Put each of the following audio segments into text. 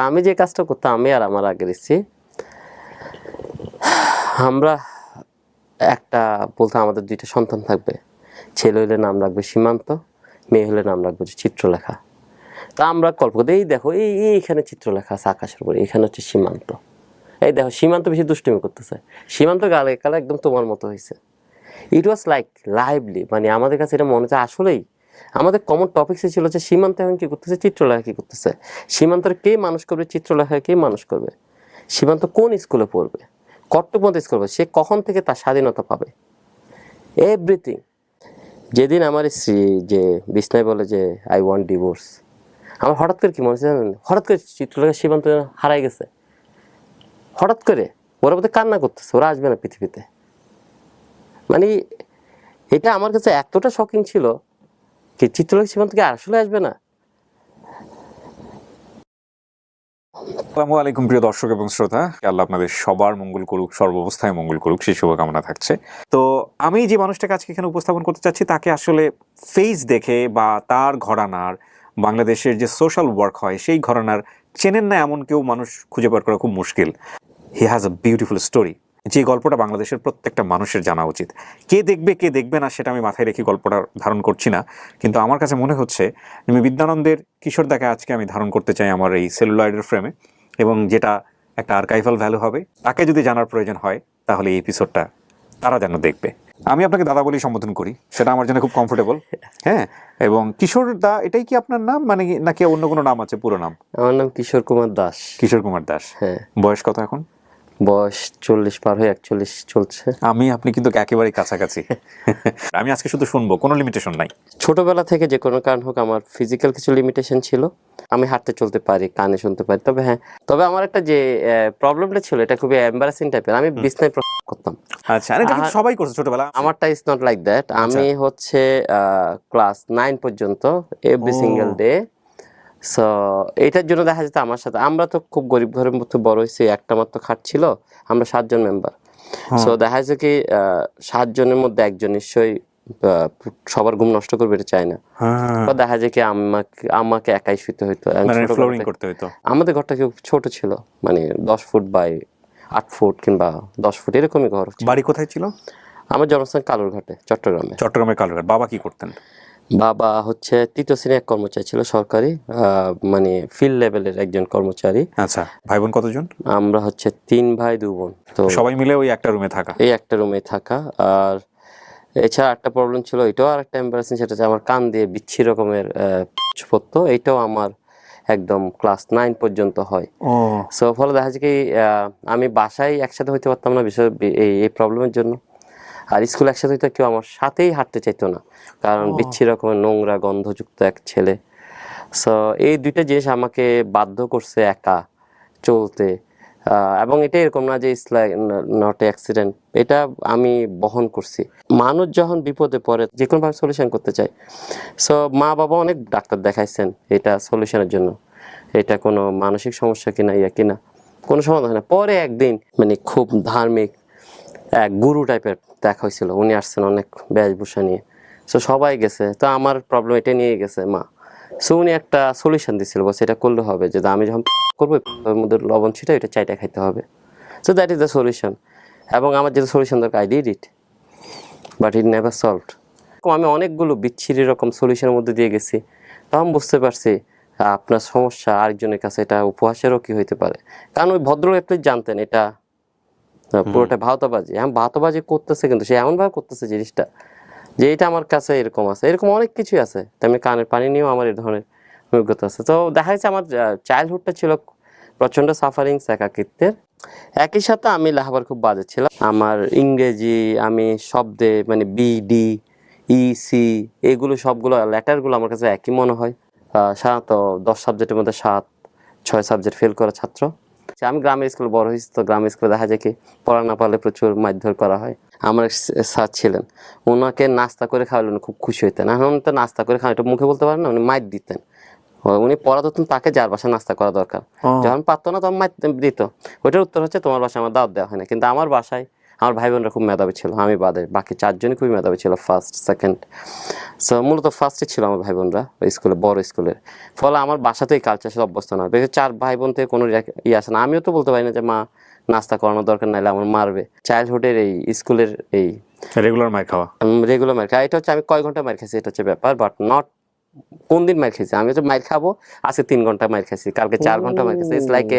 আমি যে কাজটা করতাম, আমি আর আমার আগের স্ত্রী, আমরা একটা বলতাম আমাদের 2টা সন্তান থাকবে, ছেলে হলে নাম রাখবে সীমান্ত, মেয়ে হলে নাম রাখবে চিত্রলেখা। তা আমরা কল্প করি, এই দেখো এইখানে চিত্রলেখা আছে আকাশের উপরে, এখানে হচ্ছে সীমান্ত, এই দেখো সীমান্ত বেশি দুষ্টুমি করতেছে, সীমান্ত গালে কালে একদম তোমার মতো হয়েছে। ইট ওয়াজ লাইক লাইভলি, মানে আমাদের কাছে এটা মনে হচ্ছে আসলেই আমাদের কমন টপিক্সে ছিল যে সীমান্ত এখন কী করতেছে, চিত্রলেখা কী করতেছে, সীমান্তর কে মানুষ করবে, চিত্রলেখা কে মানুষ করবে, সীমান্ত কোন স্কুলে পড়বে, কট্টপন্থী স্কুল পড়বে, সে কখন থেকে তার স্বাধীনতা পাবে, এভরিথিং। যেদিন আমার স্ত্রী যে বিছনায় বলে যে আই ওয়ান্ট ডিভোর্স, আমার হঠাৎ করে কি মনে হচ্ছে জানেন, হঠাৎ করে চিত্রলেখা সীমান্ত হারাই গেছে, হঠাৎ করে ওরা বোধহয় কান্না করতেছে, ওরা আসবে না পৃথিবীতে। মানে এটা আমার কাছে এতটা শকিং ছিল কি চিত্রলেখা সীমান্ত কি আসলে আসবে না। আসসালামু আলাইকুম প্রিয় দর্শক এবং শ্রোতা, আল্লাহ আপনাদের সবার মঙ্গল করুক, সর্বাবস্থায় মঙ্গল করুক, সেই শুভকামনা থাকছে। তো আমি যে মানুষটাকে আজকে এখানে উপস্থাপন করতে চাচ্ছি তাকে আসলে ফেস দেখে বা তার ঘরানার, বাংলাদেশের যে সোশ্যাল ওয়ার্ক হয় সেই ঘরানার চেনেন না এমন কেউ মানুষ খুঁজে বের করা খুব মুশকিল। He has a beautiful story, যে গল্পটা বাংলাদেশের প্রত্যেকটা মানুষের জানা উচিত। কে দেখবে কে দেখবে না সেটা আমি মাথায় রেখে গল্পটা ধারণ করছি না, কিন্তু আমার কাছে মনে হচ্ছে আমি বিদ্যানন্দের কিশোরদাকে আজকে আমি ধারণ করতে চাই আমার এই সেলুলয়েডের ফ্রেমে, এবং যেটা একটা আর্কাইভাল ভ্যালু হবে। তাকে যদি জানার প্রয়োজন হয় তাহলে এই এপিসোডটা তারা যেন দেখবে। আমি আপনাকে দাদা বলেই সম্বোধন করি, সেটা আমার জন্য খুব কমফোর্টেবল। হ্যাঁ, এবং কিশোর দা এটাই কি আপনার নাম, মানে নাকি অন্য কোনো নাম আছে? পুরো নাম? আমার নাম কিশোর কুমার দাস। কিশোর কুমার দাস। হ্যাঁ। বয়স কত এখন? বয়স 40 পার হয়ে 41 চলছে। আমি আপনি কিন্তু একেবারেই কাছাকাছি। আমি আজকে শুধু শুনবো, কোনো লিমিটেশন নাই। ছোটবেলা থেকে যে কোনো কারণ হোক আমার ফিজিক্যাল কিছু লিমিটেশন ছিল, আমি হাঁটতে চলতে পারি, কানে শুনতে পারি, তবে হ্যাঁ, তবে আমার একটা যে প্রবলেমটা ছিল এটা খুবই এম্বারাসিং টাইপের, আমি বিছনায় করতাম। আচ্ছা, এটা কিন্তু সবাই করছে ছোটবেলা। আমারটা ইজ নট লাইক দ্যাট। আমি হচ্ছে ক্লাস 9 পর্যন্ত এভরি সিঙ্গেল ডে। সো এটার জন্য দেখা যেত আমার সাথে, আমরা তো খুব গরিব ঘরের মধ্যে বড় হয়েছি, একটা মাত্র খাট ছিল, আমরা 7 জন মেম্বার। সো দেখা যাচ্ছে কি 7 জনের মধ্যে একজন নিশ্চয়ই সবার ঘুম নষ্ট করবে, এটা চাই না। বা দেখা যায় কি আমাকে একাই শুতে হইতো, ফ্লোরিং করতে হইতো। আমাদের ঘরটা খুব ছোট ছিল, মানে 10 ফুট বাই 8 ফুট কিংবা 10 ফুট এরকমই ঘর ছিল। বাড়ি কোথায় ছিল? আমার জন্মস্থান কালুরঘাটে, চট্টগ্রামে। চট্টগ্রামের কালুরঘাট। বাবা কি করতেন? বাবা হচ্ছে 3য় শ্রেণীর এক কর্মচারী ছিল, সরকারি, মানে ফিল্ড লেভেলের একজন কর্মচারী। আচ্ছা, ভাই বোন কতজন? আমরা হচ্ছে 3 ভাই 2 বোন। তো সবাই মিলে ওই একটা রুমে থাকা? এই একটা রুমে থাকা। আর এছাড়া একটা প্রবলেম ছিল, এটাও আর একটা এম্বারাসিং, সেটা হচ্ছে আমার কান দিয়ে বিচ্ছি রকমের পড়তো। এইটাও আমার একদম ক্লাস 9 পর্যন্ত হয়। সো ফলে দেখা যায় কি আমি বাসায় একসাথে হইতে পারতাম না বিষয় এই প্রবলেমের জন্য, আর স্কুল একসাথে হইতে কেউ আমার সাথেই হাঁটতে চাইতো না, কারণ বিচ্ছি রকমের নোংরা গন্ধযুক্ত এক ছেলে। সো এই 2টা জিনিস আমাকে বাধ্য করছে একা চলতে। এবং এটা এরকম না যে ইটস লাইক নট অ্যাক্সিডেন্ট, এটা আমি বহন করছি। মানুষ যখন বিপদে পড়ে যে কোনোভাবে সলিউশন করতে চায়। সো মা বাবা অনেক ডাক্তার দেখাইছেন এটা সলিউশনের জন্য, এটা কোনো মানসিক সমস্যা কিনা কিনা কোনো সমাধান হয় না। পরে একদিন মানে খুব ধার্মিক এক গুরু টাইপের দেখা হয়েছিল, উনি আসছেন অনেক বেশভূষা নিয়ে। সো সবাই গেছে, তো আমার প্রবলেম এটা নিয়ে গেছে মা। সো উনি একটা সলিউশন দিচ্ছিল, বলছে এটা করলে হবে, যে আমি যখন করবো ওর মধ্যে লবণ ছিটা এটা চাইটা খাইতে হবে। So that is the solution. এবং আমার যেটা সলিউশন দরকার I did it, but it never solved. আমি অনেকগুলো বিচ্ছিরি রকম সলিউশনের মধ্যে দিয়ে গেছি, তখন বুঝতে পারছি আপনার সমস্যা আরেকজনের কাছে এটা উপহাসেরও কি হইতে পারে। কারণ ওই ভদ্রলোক আপনি জানতেন এটা পুরোটা ভাওতাবাজি। ভাওতাবাজি করতেছে, কিন্তু সে এমনভাবে করতেছে জিনিসটা যে এটা আমার কাছে এরকম আছে, এরকম অনেক কিছুই আছে। তেমনি কানের পানি নিয়েও আমার এই ধরনের অভিজ্ঞতা আছে। তো দেখা যাচ্ছে আমার চাইল্ডহুডটা ছিল প্রচণ্ড সাফারিংস, একাকিত্বের। একই সাথে আমি লেখাপড়া খুব বাজে ছিলাম। আমার ইংরেজি আমি শব্দে মানে BD EC এগুলো সবগুলো লেটারগুলো আমার কাছে একই মনে হয়। সাধারণত 10 সাবজেক্টের মধ্যে 7-6 সাবজেক্ট ফেল করা ছাত্র। আমি গ্রামের স্কুলে বড় হয়েছি, তো গ্রামের স্কুলে দেখা যায় কি পড়া না পারলে প্রচুর মারধর করা হয়। আমার স্যার ছিলেন, ওনাকে নাস্তা করে খাওয়ালে উনি খুব খুশি হইতেন। এখন তো নাস্তা করে খাওয়া এটা মুখে বলতে পারেন না, উনি মাইর দিতেন। উনি পড়া দিতেন তাকে যার বাসায় নাস্তা করা দরকার, যখন পারতো না তখন মাইর দিত। ওইটার উত্তর হচ্ছে তোমার বাসায় আমার দাওয়াত দেওয়া হয় না, কিন্তু আমার বাসায় আমার ভাই বোনরা খুব মেধাবী ছিল, আমি বাদে বাকি 4 জনই খুবই মেধাবী ছিল, ফার্স্ট সেকেন্ড। সো মূলত ফার্স্টে ছিল আমার ভাই বোনরা ওই স্কুলে, বড় স্কুলের। ফলে আমার বাসাতেই কালচার সাথে অভ্যস্ত না, বেশি 4 ভাই বোন থেকে কোনো আসে না। আমিও তো বলতে পারি না যে মা নাস্তা করানোর দরকার, নাইলে আমার মারবে। চাইল্ডহুডের এই স্কুলের এই রেগুলার মার খাওয়া, রেগুলার মার খাওয়া, এটা হচ্ছে আমি কয় ঘন্টা মার খাইছি এটা হচ্ছে ব্যাপার, বাট নট কোন দিন মার খাইছি। আমি হচ্ছে মার খাবো, আজকে 3 ঘন্টা মার খাইছি, কালকে 4 ঘন্টা মার খাইছি, ইটস লাইক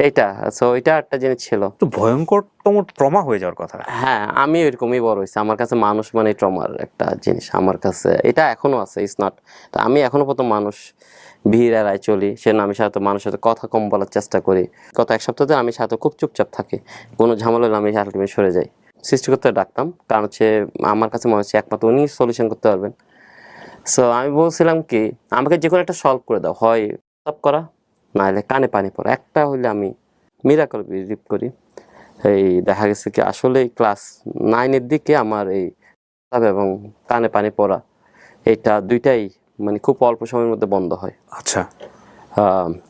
এইটা। সো এটা একটা জিনিস ছিল। তো ভয়ঙ্করতম ট্রমা হয়ে যাওয়ার কথা। হ্যাঁ, আমি এরকমই বড় হয়েছি, আমার কাছে মানুষ মানে ট্রমার একটা জিনিস আমার কাছে, এটা এখনো আছে, ইটস নট। তো আমি এখনো প্রথম মানুষ ভিড় এড়ায় চলি, সে আমি সাথে মানুষের সাথে কথা কম বলার চেষ্টা করি। গত 1 সপ্তাহ ধরে আমি সাথে খুব চুপচাপ থাকি, কোনো ঝামেলা হলে আমি আলটিমেট সরে যাই। সৃষ্টিকর্তা ডাকতাম, কারণ হচ্ছে আমার কাছে মনে হচ্ছে একমাত্র উনি সলিউশন করতে পারবেন। সো আমি বলছিলাম কি, আমাকে যে কোনো একটা সলভ করে দাও, হয় সলভ করা নাহলে কানে পানি পড়া, একটা হইলে আমি মিরাকল বিলিভ করি। এই দেখা গেছে কি আসলে ক্লাস 9-এর দিকে আমার এই এবং কানে পানি পড়া, এইটা দুইটাই মানে খুব অল্প সময়ের মধ্যে বন্ধ হয়। আচ্ছা।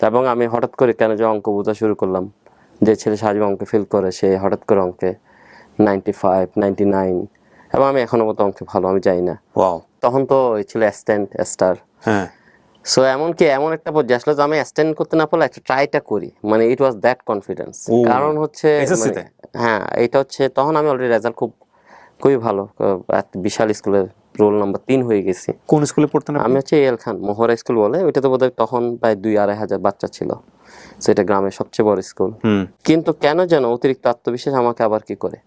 এবং আমি হঠাৎ করে কেন যে অঙ্ক বোঝা শুরু করলাম, যে ছেলে সারাজীবন অঙ্কে ফেল করে সে হঠাৎ করে অঙ্কে 95, 99, এবং আমি এখনো মতো অঙ্কে ভালো, আমি যাই না। ওয়াও। তখন তো ছিল অ্যাসিস্ট্যান্ট স্টার। হ্যাঁ। সো এমনকি এমন একটা পর্যায়ে আসলে যে আমি অ্যাসিস্ট্যান্ট করতে না পারলে একটা ট্রাইটা করি, মানে ইট ওয়াজ দ্যাট কনফিডেন্স। কারণ হচ্ছে হ্যাঁ, এটা হচ্ছে তখন আমি অলরেডি রেজাল্ট খুবই ভালো, বিশাল স্কুলের রোল নাম্বার 3 হয়ে গেছি। কোন স্কুলে পড়তেন আমি হচ্ছে এল খান মোহরা স্কুল বলে, ওইটা তো বোধহয় তখন প্রায় 2-2.5 হাজার বাচ্চা ছিল, সেটা গ্রামের সবচেয়ে বড় স্কুল। কিন্তু কেন যেন অতিরিক্ত আত্মবিশ্বাস আমাকে আবার কি করে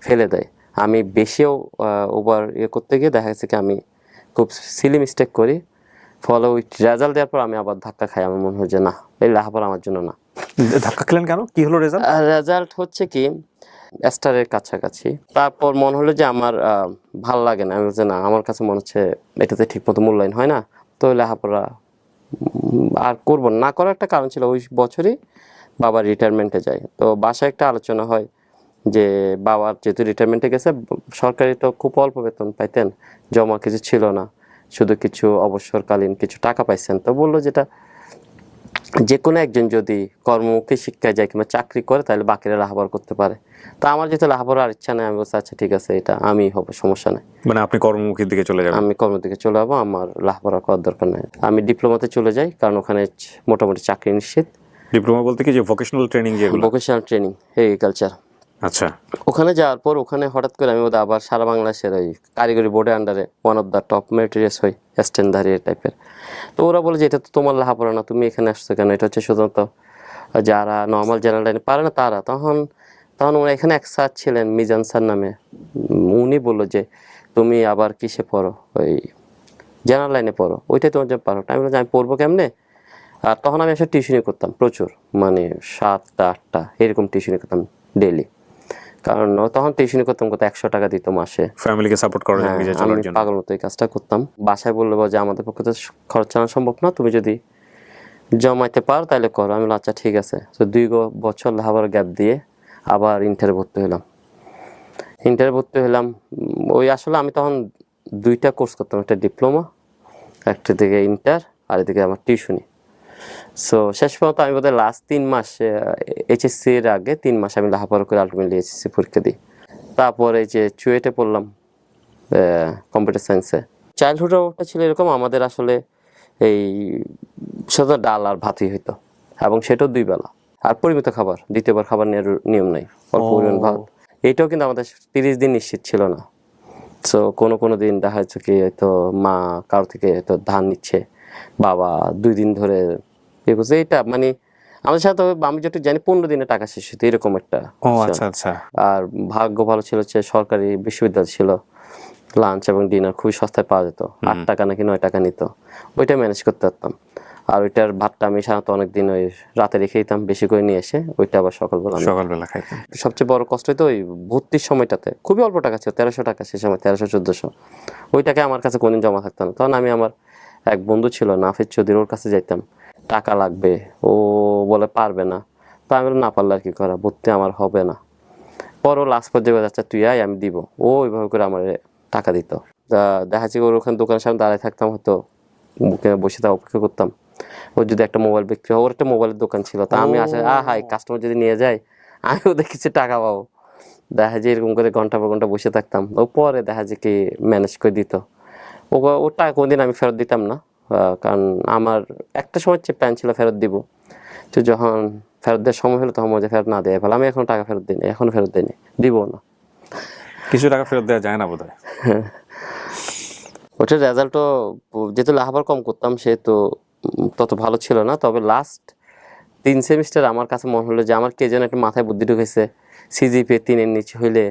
ফেলে দেয়। আমি বেশিও ওভার করতে গিয়ে দেখা গেছে কি আমি খুব সিলি মিস্টেক করি, ফলে ওই রেজাল্ট দেওয়ার পর আমি আবার ধাক্কা খাই। আমার মনে হয় যে না, এই লেখাপড়া আমার জন্য না। ধাক্কা খেলেন কেন? কি হলো রেজাল্ট? রেজাল্ট হচ্ছে কি স্টারের কাছাকাছি। তারপর মনে হলো যে আমার ভাল লাগে না, আমি বলছি না, আমার কাছে মনে হচ্ছে এটাতে ঠিক মতো মূল্যায়ন হয় না, তো লেখাপড়া আর করবো না। করার একটা কারণ ছিল ওই বছরই বাবা রিটায়ারমেন্টে যায়, তো বাসায় একটা আলোচনা হয় যে বাবার যেহেতু রিটায়ারমেন্টে গেছে, সরকারি তো খুব অল্প বেতন পাইতেন, জমা কিছু ছিল না, শুধু কিছু অবসরকালীন কিছু টাকা পাইছেন। তো বললো যেটা যে কোনো একজন যদি কর্মমুখী শিক্ষায় যায় কিংবা চাকরি করে তাহলে বাকিরা লেখাপড়া করতে পারে। তো আমার যেহেতু লেখাপড়ার ইচ্ছা নেই, আমি বলছি আচ্ছা ঠিক আছে, এটা আমি হবো, সমস্যা নেই। মানে আপনি কর্মমুখীর দিকে চলে যাবেন? আমি কর্মের দিকে চলে যাবো, আমার লেখাপড়া করার দরকার নেই। আমি ডিপ্লোমাতে চলে যাই, কারণ ওখানে মোটামুটি চাকরি নিশ্চিত। ডিপ্লোমা বলতে কি, যে ভোকেশনাল ট্রেনিং? যেগুলো ভোকেশনাল ট্রেনিং, এগ্রিকালচার। আচ্ছা। ওখানে যাওয়ার পর ওখানে হঠাৎ করে আমি আবার সারা বাংলাদেশের ওই কারিগরি বোর্ডের আন্ডারে one of the top materials হই, স্ট্যান্ডার্ড টাইপের। তো ওরা বলে যে এটা তো তোমার লেখাপড়া না, তুমি এখানে আসছো কেন, এটা হচ্ছে শুধুমাত্র যারা নর্মাল জেনারেল লাইনে পারে না তারা। তখন ওরা এখানে এক স্যার ছিলেন মিজান স্যার নামে, উনি বললো যে তুমি আবার কিসে পড়ো, ওই জেনারেল লাইনে পড়ো, ওইটাই তোমার জন্য পারো। আমি বলছি আমি পড়বো কেমনে। আর তখন আমি আসলে টিউশনি করতাম প্রচুর, মানে 7টা 8টা এরকম টিউশনি করতাম ডেইলি। কারণ তখন টিউশনি করতাম কত 100 টাকা দিত মাসে, ফ্যামিলিকে সাপোর্ট করার জন্য, নিজে চলার জন্য। পাগল মতো এই কাজটা করতাম। বাসায় বললো যে আমাদের পক্ষে তো খরচ চালানো সম্ভব না, তুমি যদি জমাইতে পারো তাহলে করো। আমি আচ্ছা ঠিক আছে। তো 2 বছর লেখাপড়া গ্যাপ দিয়ে আবার ইন্টারে ভর্তি হলাম। ওই আসলে আমি তখন 2টা কোর্স করতাম, একটা ডিপ্লোমা, একটা দিকে ইন্টার, আর এদিকে আমার টিউশনি। সো শেষ পর্যন্ত আমি বোধহয় লাস্ট 3 মাস এইচএসসির আগে 3 মাস আমি লেখাপড়া করে আলটিমেটলি এইচএসসি পরীক্ষা দিই। তারপরে যে চুয়েটে পড়লাম কম্পিউটার সায়েন্সে। চাইল্ডহুড অবস্থা ছিল এরকম, আমাদের আসলে এই শুধু ডাল আর ভাতই হইতো, এবং সেটাও 2 বেলা, আর পরিমিত খাবার, দ্বিতীয়বার খাবার নেওয়ার নিয়ম নাই, অল্প পরিমাণ ভাত। এইটাও কিন্তু আমাদের 30 দিন নিশ্চিত ছিল না। সো কোনো দিন দেখা যাচ্ছে কি হয়তো মা কারো থেকে হয়তো ধান নিচ্ছে, বাবা 2 দিন ধরে বলছে, এইটা মানে আমাদের সাথে আমি যেটা জানি 15 দিনে টাকা শেষ হতো, এরকম একটা। আচ্ছা আচ্ছা। আর ভাগ্য ভালো ছিল যে সরকারি বিশ্ববিদ্যালয় ছিল, লাঞ্চ এবং ডিনার খুবই সস্তায় পাওয়া যেত, 8 টাকা নাকি 9 টাকা নিত, ওইটা ম্যানেজ করতে পারতাম। আর ওইটার ভাতটা আমি সাধারণত অনেকদিন ওই রাতে রেখে দিতাম, বেশি করে নিয়ে এসে ওইটা আবার সকালবেলা খাইতাম। সবচেয়ে বড় কষ্ট হতো ওই ভর্তির সময়টাতে, খুবই অল্প টাকা ছিল, 1300 টাকা সে সময়, 1300-1400। ওইটাকে আমার কাছে কোনদিন জমা থাকতো না। তখন আমি আমার এক বন্ধু ছিল নাফিজ চৌধুরী, ওর কাছে যাইতাম, টাকা লাগবে, ও বলে পারবে না। তো আমি না পারলে আর কি করা, ভর্তি আমার হবে না। পর ও লাস্ট পর্যায়ে যাচ্ছে তুই আয় আমি দিব, ও ওইভাবে করে আমার টাকা দিত। দেখা যাচ্ছে ওর ওখানে দোকানের সামনে দাঁড়ায় থাকতাম, হয়তো বসে তা অপেক্ষা করতাম। ওর যদি একটা মোবাইল বিক্রি হয়, ওর একটা মোবাইলের দোকান ছিল, তা আমি আসে কাস্টমার যদি নিয়ে যায় আমি ওদের কিছু টাকা পাবো, দেখা যায় এরকম করে ঘন্টা পর ঘন্টা বসে থাকতাম, ও পরে দেখা যায় কি ম্যানেজ করে দিত। ওর টাকা কোনদিন আমি ফেরত দিতাম না, কারণ আমার একটা সময় প্ল্যান ছিল ফেরত দিব, তো যখন ফেরত দেওয়ার সময় হলো তখন মজা ফেরত না দেয় ফেলে। আমি এখন টাকা ফেরত দিই, এখনো ফেরত দিইনি, দিব না। কিছু টাকা ফেরত দেওয়া যায় না বোধহয়। ওটার রেজাল্টও যেহেতু লাহাবার কম করতাম সেহেতু তত ভালো ছিল না। তবে লাস্ট 3 সেমিস্টার আমার কাছে মনে হলো যে আমার কে যেন একটা মাথায় বুদ্ধি ঢুকেছে, সিজিপিএ 3-এর নিচে হইলে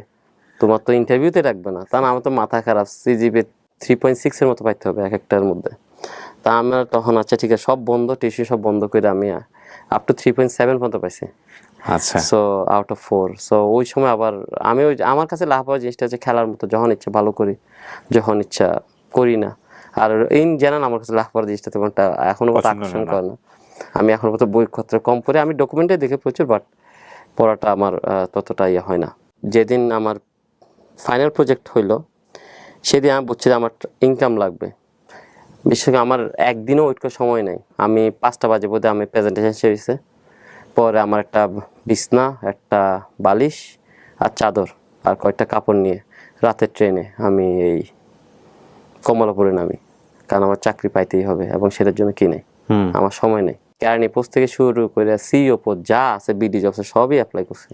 তোমার তো ইন্টারভিউতে রাখবে না। তা না, আমার তো মাথা খারাপ, সিজিপিএ 3.6-এর মতো পাইতে হবে এক একটার মধ্যে। তা আমার তখন আচ্ছা ঠিক আছে, সব বন্ধ, টিউশন সব বন্ধ করে আমি আপ টু 3.7 পর্যন্ত পাইছি। আচ্ছা, সো আউট অফ 4। সো ওই সময় আবার আমি আমার কাছে লাভ হওয়ার জিনিসটা হচ্ছে খেলার মতো, যখন ইচ্ছা ভালো করি, যখন ইচ্ছা করি না। আর ইন জেনারেল আমার কাছে লাভ হওয়ার জিনিসটা তেমনটা এখনো মতো আকর্ষণ করে না। আমি এখনো মতো বইপত্র কম পড়ি, আমি ডকুমেন্টে দেখে প্রচুর, বাট পড়াটা আমার ততটা ইয়ে হয় না। যেদিন আমার ফাইনাল প্রজেক্ট হইলো সেদিন আমি বুঝছি যে আমার ইনকাম লাগবে। বিশেষ করে আমার একদিনও ওয়েট করার সময় নেই। আমি 5টা বাজে বোধে আমি প্রেজেন্টেশন শেষে, পরে আমার একটা বিছনা, একটা বালিশ আর চাদর আর কয়েকটা কাপড় নিয়ে রাতের ট্রেনে আমি এই কমলাপুরে নামি, কারণ আমার চাকরি পাইতেই হবে এবং সেটার জন্য কি নেই, আমার সময় নেই। কেরানি পোস্ট থেকে শুরু করে সিইও পোস্ট যা আছে, বিডি জবসে সবই অ্যাপ্লাই করছি।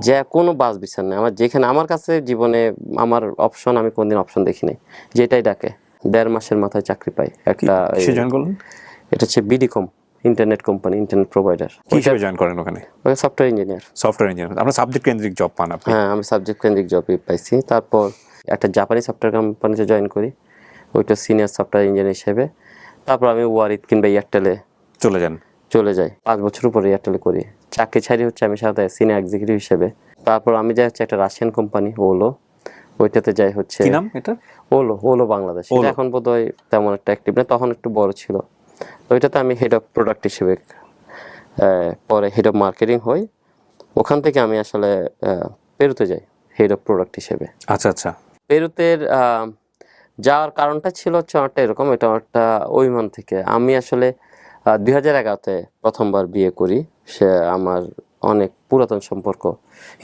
যে কোনো বাস বিচার নেই আমার, যেখানে আমার কাছে জীবনে আমার অপশন, আমি কোনদিন অপশন দেখি নাই, যেটাই ডাকে। 1.5 মাসের মাথায় চাকরি পাই একটা। এটা হচ্ছে BDCom, internet company, internet provider. কিভাবে জয়েন করেন ওখানে? Software engineer. Software engineer. আপনার সাবজেক্ট কেন্দ্রিক জব পান আপনি? হ্যাঁ, আমি সাবজেক্ট কেন্দ্রিক জবই পাইছি। তারপর একটা জাপানি সফটওয়্যার কোম্পানিতে জয়েন করি, ওইটা সিনিয়র সফটওয়্যার ইঞ্জিনিয়ার হিসেবে। তারপর আমি ওয়ারিদ কিংবা এয়ারটেলে চলে যাই। 5 বছর উপরে এয়ারটেলে করি। চাকরি ছাড়ি হচ্ছে আমি সাথে সিনিয়র এক্সিকিউটিভ হিসেবে। তারপর আমি যাই হচ্ছে একটা রাশিয়ান কোম্পানি ওলো, ওইটাতে যাই হচ্ছে, কি নাম এটা? ওলো বাংলাদেশ। এটা এখন বোধহয় তেমন একটা অ্যাক্টিভ না, তখন একটু বড় ছিল। তো ওইটাতে আমি হেড অফ প্রোডাক্ট হিসেবে, পরে হেড অফ মার্কেটিং হই। ওখান থেকে আমি আসলে পেরুতে যাই হেড অফ প্রোডাক্ট হিসেবে। আচ্ছা আচ্ছা। পেরুতের যাওয়ার কারণটা ছিল হচ্ছে অনেকটা এরকম, এটা একটা অভিমান থেকে। আমি আসলে 2011-তে প্রথমবার বিয়ে করি। সে আমার অনেক পুরাতন সম্পর্ক,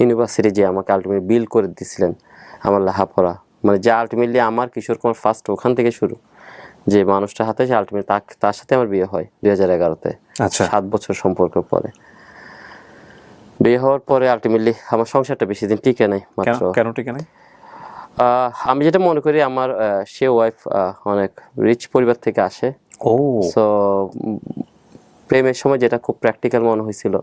ইউনিভার্সিটি যে আমাকে আলটিমেটলি বিল করে দিয়েছিলেন আমার লেখাপড়া, মানে যা আলটিমেটলি আমার কিশোর কুমার ফার্স্ট ওখান থেকে শুরু, যে মানুষটার হাতে সে আলটিমেটলি তার সাথে আমার বিয়ে হয় 2011-তে। আচ্ছা। 7 বছর সম্পর্ক পরে বিয়ে হওয়ার পরে আলটিমেটলি আমার সংসারটা বেশি দিন টিকে নাই। মাত্র কেন টিকে নাই? আমি যেটা মনে করি আমার সে ওয়াইফ অনেক রিচ পরিবার থেকে আসে। সো প্রেমের সময় যেটা খুব প্র্যাকটিক্যাল মনে হয়েছিল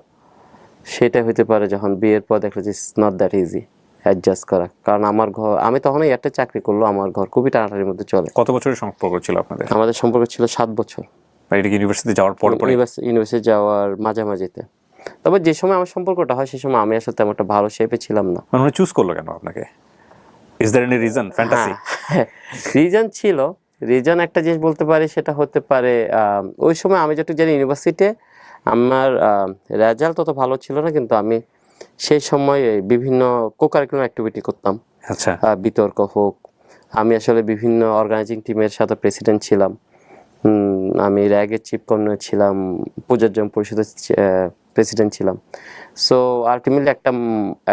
সেটা হইতে পারে যখন বিয়ের পর দেখলো যে it's not that easy adjust করা। কারণ আমার ঘর, আমি তখন একটা চাকরি করলো, আমার ঘর খুবই টানাটানির মধ্যে চলে। কত বছরের সম্পর্ক ছিল আপনাদের? আমাদের সম্পর্ক ছিল 7 বছর। এটা কি ইউনিভার্সিটি যাওয়ার পর? ইউনিভার্সিটি যাওয়ার মাঝামাঝিতে। তবে যে সময় আমার সম্পর্কটা হয় সেই সময় আমি আসলে তেমন একটা ভালো শেপে ছিলাম না। মানে চুজ করলো কেন আপনাকে? Is there any reason? Fantasy? Reason ছিল। রিজন একটা জিনিস বলতে পারি, সেটা হতে পারে ওই সময় আমি যেটুকু জানি ইউনিভার্সিটিতে আমার রেজাল্ট তত ভালো ছিল না, কিন্তু আমি সেই সময় বিভিন্ন কো-কারিকুলাম অ্যাক্টিভিটি করতাম। আচ্ছা। বিতর্ক হোক, আমি আসলে বিভিন্ন অর্গানাইজিং টিমের সাথে প্রেসিডেন্ট ছিলাম, আমি র্যাগের চিফ কর্মীর ছিলাম, পূজার্জন পরিষদের প্রেসিডেন্ট ছিলাম। সো আলটিমেটলি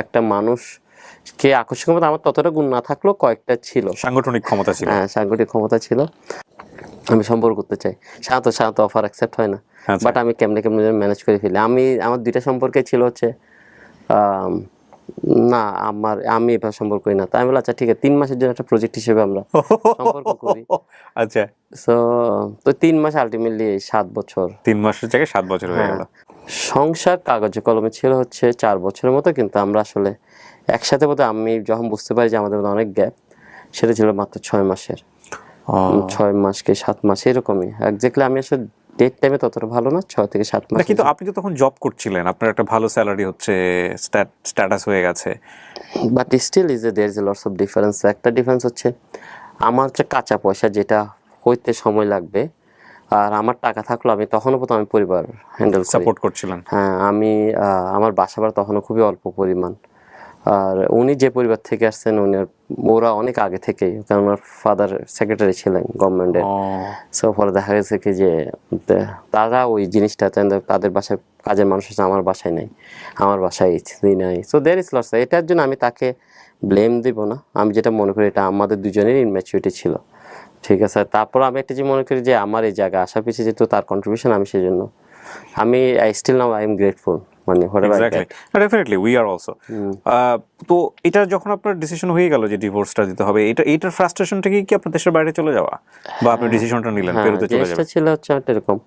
একটা মানুষকে আকর্ষণ ক্ষমতা আমার ততটা গুণ না থাকলেও কয়েকটা ছিল, সাংগঠনিক ক্ষমতা ছিল। হ্যাঁ, সাংগঠনিক ক্ষমতা ছিল। আমি সম্পর্ক করতে চাই, সাধারণত অফার অ্যাকসেপ্ট হয় না, বাট আমি কেমনে ম্যানেজ করে ফেলি। আমার 2টা সম্পর্কে ছিল হচ্ছে না, আমি এভাবে সম্পর্ক করি না। তাই আমি বললাম আচ্ছা ঠিক আছে, 3 মাসের জন্য একটা প্রজেক্ট হিসেবে আমরা সম্পর্ক করি। আচ্ছা। তো 3 মাস আলটিমেটলি 7 বছর। 3 মাসের জায়গায় 7 বছর হয়ে গেল। সংসার কাগজে কলমে ছিল হচ্ছে 4 বছরের মতো, কিন্তু আমরা আসলে একসাথে বোধহয় আমি যখন বুঝতে পারি যে আমাদের মধ্যে অনেক গ্যাপ, সেটা ছিল মাত্র 6 মাসের। 6 মাস কি 7 মাস এরকমই এক্স্যাক্টলি। আমি আসলে ডেট টাইমে ততটা ভালো না, 6 থেকে 7 মাস। কিন্তু আপনি তো তখন জব করছিলেন, আপনার একটা ভালো স্যালারি হচ্ছে, স্ট্যাটাস হয়ে গেছে, but still there is lots of difference. একটা ডিফারেন্স হচ্ছে আমার হচ্ছে কাঁচা পয়সা যেটা হইতে সময় লাগবে, আর আমার টাকা থাকলো আমি তখনও প্রথম আমি পরিবার হ্যান্ডেল সাপোর্ট করছিলেন। হ্যাঁ, আমি আমার বাসা ভাড়া তখনও খুবই অল্প পরিমাণ, আর উনি যে পরিবার থেকে আসছেন ওরা অনেক আগে থেকেই, কারণ আমার ফাদার সেক্রেটারি ছিলেন গভর্নমেন্টের। সো ফলে দেখা গেছে কি যে তারা ওই জিনিসটা তাদের বাসায় কাজের মানুষ আছে, আমার বাসায় নাই, আমার বাসায় নাই। So there is lots. এটার জন্য আমি তাকে ব্লেম দিব না, আমি যেটা মনে করি এটা আমাদের দুজনের ইনম্যাচুরিটি ছিল, ঠিক আছে। তারপর আমি একটা যে মনে করি যে আমার এই জায়গা আসার পিছিয়ে যেহেতু তার কন্ট্রিবিউশন, আমি সেই জন্য আমি still now I am grateful, মানে exactly, definitely we are also. তো এটা যখন আপনার ডিসিশন হয়ে গেল যে ডিভোর্সটা দিতে হবে, এইটার ফ্রাস্ট্রেশনটা কি আপনার দেশের বাইরে চলে যাওয়া, বা আপনি ডিসিশনটা নিলেন পেরুতে চলে যাবেন? ছিল হচ্ছে এরকম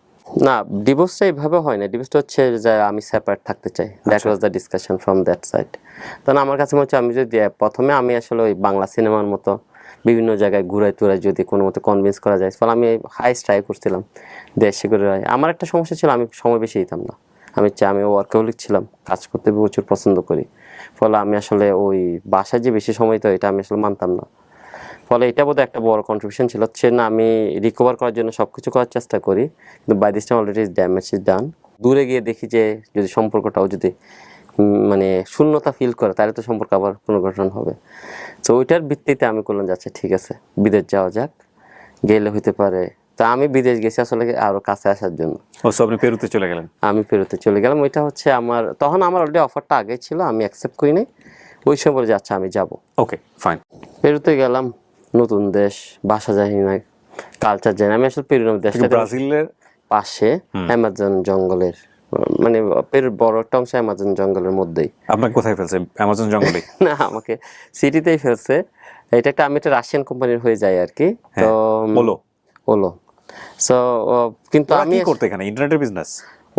না, ডিভোর্সটা এইভাবে হয় না। ডিভোর্সটা হচ্ছে যে আমি সেপারেট থাকতে চাই, that was the discussion from that side. তখন আমার কাছে মনে হচ্ছে আমি যদি প্রথমে আমি আসলে ওই বাংলা সিনেমার মতো বিভিন্ন জায়গায় ঘুরে টুরে যদি কোনো মতো কনভিন্স করা যায়, ফলে আমি হাইস্ট ট্রাই করছিলাম দেশে করে। আমার একটা সমস্যা ছিল, আমি সময় বেশি দিতাম না। আমি ওয়ার্কহলিক ছিলাম, কাজ করতে প্রচুর পছন্দ করি, ফলে আমি আসলে ওই বাসায় যে বেশি সময় তো এটা আমি আসলে মানতাম না। ফলে এটা বোধহয় একটা বড় কন্ট্রিবিউশন ছিল, হচ্ছে না আমি রিকভার করার জন্য সব কিছু করার চেষ্টা করি, কিন্তু by this time already damage is done. দূরে গিয়ে দেখি যে যদি সম্পর্কটাও যদি মানে শূন্যতা ফিল করে, তাহলে তো সম্পর্ক আবার পুনর্গঠন হবে। তো ওইটার ভিত্তিতে আমি করলাম যাচ্ছে ঠিক আছে বিদেশ যাওয়া যাক, গেলে হইতে পারে। তা আমি বিদেশ গেছি আসলে আরো কাছে আসার জন্য। আপনি পেরুতে চলে গেলেন? আমি পেরুতে চলে গেলাম। ওইটা হচ্ছে আমার তখন আমার অলরেডি অফারটা আগে ছিল, আমি অ্যাকসেপ্ট করি নাই। ওই সময় বলে যে আচ্ছা আমি যাব। Okay fine. পেরুতে গেলাম, নতুন দেশ, ভাষা জানি না, কালচার জানি না। আমি আসলে পেরু দেশটা ব্রাজিলের পাশে অ্যামাজন জঙ্গলের, মানে পেরুর বড় একটা অংশ অ্যামাজন জঙ্গলের মধ্যেই। আপনাকে কোথায় ফেলছে? অ্যামাজন জঙ্গলে? না, আমাকে সিটিতেই ফেলছে। এটা একটা, আমি একটা রাশিয়ান কোম্পানির হয়ে যাই আর কি। তো ওলো। সো কিন্তু আমি করতে এখানে ইন্টারনেটের বিজনেস,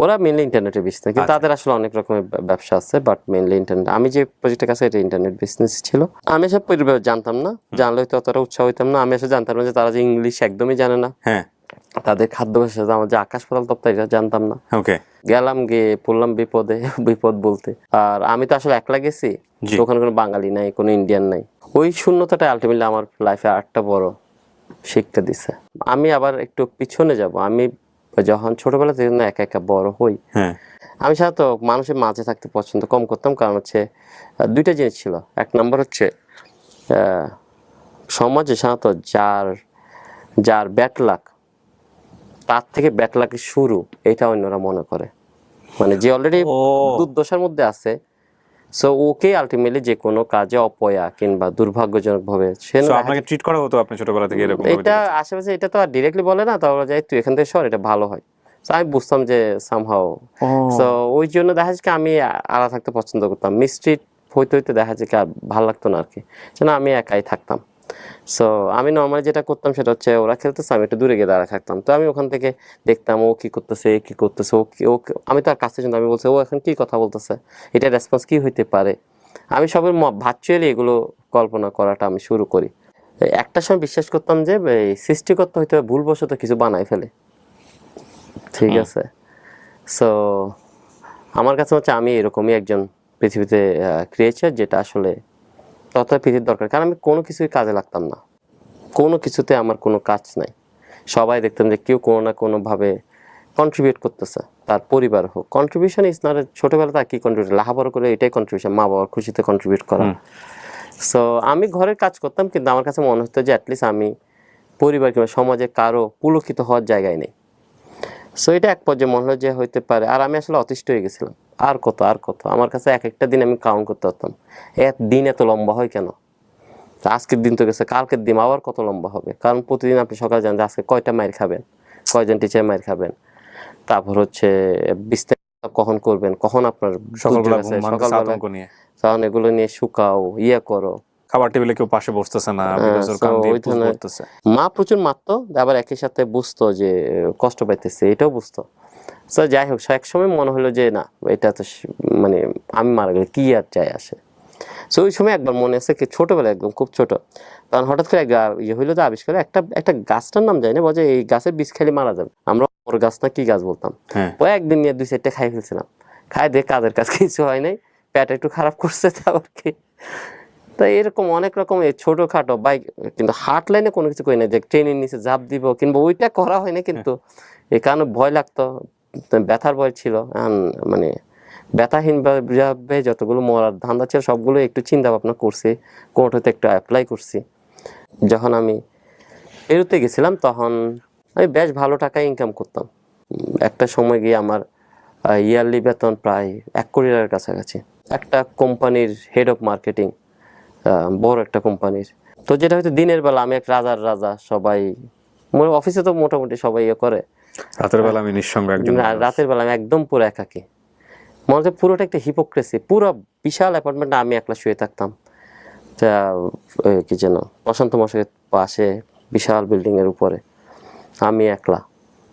ওরা মেইনলি ইন্টারনেটের বিজনেস, কিন্তু তাদের আসলে অনেক রকমের ব্যবসা আছে, বাট মেইনলি ইন্টারনেট। আমি যে প্রজেক্টের কাছে এটা ইন্টারনেট বিজনেস ছিল। আমি সব পরিবার জানতাম না, জানলে হয়তো অতটা উৎসাহ হইতাম না। আমি আসলে জানতাম না যে তারা যে ইংলিশ একদমই জানে না, হ্যাঁ, তাদের খাদ্যাভ্যাস, আমার যে আকাশ পাতাল তপ্তা, এটা জানতাম না। ওকে, গেলাম, গিয়ে পড়লাম বিপদ বলতে। আর আমি তো আসলে একলা গেছি, ওখানে কোনো বাঙালি নাই, কোনো ইন্ডিয়ান নাই। ওই শূন্যতাটা আলটিমেটলি আমার লাইফে আরেকটা বড় শিক্ষা দিছে। আমি আবার একটু পিছনে যাব, আমি যখন ছোটবেলা থেকে একা একা বড় হই, আমি সাধারণত মানুষের মাঝে থাকতে পছন্দ কম করতাম। কারণ হচ্ছে দুইটা জিনিস ছিল। এক নম্বর হচ্ছে সমাজে সাধারণত যার ব্যাড লাক, তার থেকে ব্যাড লাকের শুরু, এটা অন্যরা মনে করে। মানে যে অলরেডি দুর্দশার মধ্যে আছে, সো ওকে আলটিমেটলি যে কোনো কাজে অপয়া কিংবা দুর্ভাগ্যজনক ভাবে আপনাকে ট্রিট করা হতো। আপনি ছোটবেলা থেকে এরকম এটা আশেপাশে, এটা তো আর ডিরেক্টলি বলে না, তাহলে যাই তুই এখান থেকে সর, এটা ভালো হয়। আমি বুঝতাম যে সামহাও। সো ওই জন্য দেখা যাচ্ছে আমি আলাদা থাকতে পছন্দ করতাম। মিস্ট্রিট হইতে হইতে দেখা যাচ্ছে কি আর ভালো লাগতো না আর কি, যেন আমি একাই থাকতাম। সো আমি নর্মালি যেটা করতাম সেটা হচ্ছে, ওরা খেলতেছে, আমি একটু দূরে গিয়ে দাঁড়া থাকতাম। তো আমি ওখান থেকে দেখতাম ও কি করতেছে, আমি তো আর কাছে শুনতাম। আমি বলছি ও এখন কি কথা বলতেছে, এটা রেসপন্স কি হইতে পারে। আমি সবের ভার্চুয়ালি এগুলো কল্পনা করাটা আমি শুরু করি। একটা সময় বিশ্বাস করতাম যে সৃষ্টিকর্তা হইতে ভুলবশত কিছু বানাই ফেলে, ঠিক আছে। সো আমার কাছে হচ্ছে আমি এরকমই একজন পৃথিবীতে ক্রিয়েচার, যেটা আসলে তত পৃথিবীর দরকার। কারণ আমি কোনো কিছুই কাজে লাগতাম না, কোনো কিছুতে আমার কোনো কাজ নাই। সবাই দেখতাম যে কেউ কোনো না কোনোভাবে কন্ট্রিবিউট করতেছে, তার পরিবার হোক। কন্ট্রিবিউশন ইজ নট, ছোটবেলা তার কি কন্ট্রিবিউট, লেখাপড়া করে এটাই কন্ট্রিবিউশন, মা বাবার খুশিতে কন্ট্রিবিউট করা। সো আমি ঘরের কাজ করতাম, কিন্তু আমার কাছে মনে হতো যে অ্যাটলিস্ট আমি পরিবার কিংবা সমাজে কারো পুলকিত হওয়ার জায়গায় নেই। সো এটা এক পর্যায়ে মনে হলো যে হইতে পারে। আর আমি আসলে অতিষ্ঠ হয়ে গেছিলাম, আর কত আমার কাছে এক একটা দিন আমি কাউন্ট করতে পারতাম, দিন এত লম্বা হয় কেন, আজকের দিন তো গেছে, কালকের দিন আবার কত লম্বা হবে। কারণ প্রতিদিন আপনি সকালে জানেন যে আজকে কয়টা মাইর খাবেন, কয়জন টিচার মাইর খাবেন, তারপর হচ্ছে বিস্তারিত কখন করবেন, কখন আপনার সকালবেলা তখন এগুলো নিয়ে শুকাও, করো। খাবার টেবিলে কেউ পাশে বসতেছে না, মা প্রচুর মারতো, আবার একই সাথে বুঝতো যে কষ্ট পাইতেছে, এটাও বুঝতো। তো যাই হোক, এক সময় মনে হলো যে না, এটা তো মানে আমি মারা গেলে কি আর চাই আসে। সো ওই সময় একবার মনে আছে কি, ছোটবেলায় একদম খুব ছোট, তখন হঠাৎ করে হইলো যে আবিষ্কার, একটা গাছটার নাম জানি না, বলছে এই গাছের বীজ খাইলে মারা যাবে। আমরা ওর গাছ না কি গাছ বলতাম। ও একদিন নিয়ে 2-4টা খাই ফেলছিলাম, খাই দিয়ে কাজের কাজ কিছু হয় নাই, পেট একটু খারাপ করছে, তারপর কি। তো এরকম অনেক রকম ছোটখাটো বাইক, কিন্তু হার্ট লাইনে কোনো কিছু করি না যে ট্রেনের নিচে ঝাঁপ দিব কিংবা ওইটা করা হয় না। কিন্তু এই কারণে ভয় লাগতো, ব্যথার ভয় ছিল। মানে ব্যথাহীনভাবে যতগুলো মরার ধান্দা ছিল সবগুলো একটু চিন্তা ভাবনা করছি, কোর্টে একটু অ্যাপ্লাই করছি। যখন আমি পেরুতে গেছিলাম তখন আমি বেশ ভালো টাকা ইনকাম করতাম। একটা সময় গিয়ে আমার ইয়ারলি বেতন প্রায় 1 কোটি টাকার কাছাকাছি। একটা কোম্পানির হেড অফ মার্কেটিং, বড় একটা কোম্পানির। তো যেটা হয়তো দিনের বেলা আমি এক রাজার রাজা, সবাই অফিসে তো মোটামুটি সবাই ইয়ে করে, রাতের বেলা আমি নিঃসঙ্গ একজন আর মানুষ। রাতের বেলা আমি একদম পুরো একাকী। মনে হচ্ছে পুরোটা একটা হিপোক্রেসি। পুরো বিশাল অ্যাপার্টমেন্টে আমি একলা শুয়ে থাকতাম। তা কি যেন প্রশান্ত মশাইয়ের পাশে বিশাল বিল্ডিং এর উপরে আমি একলা,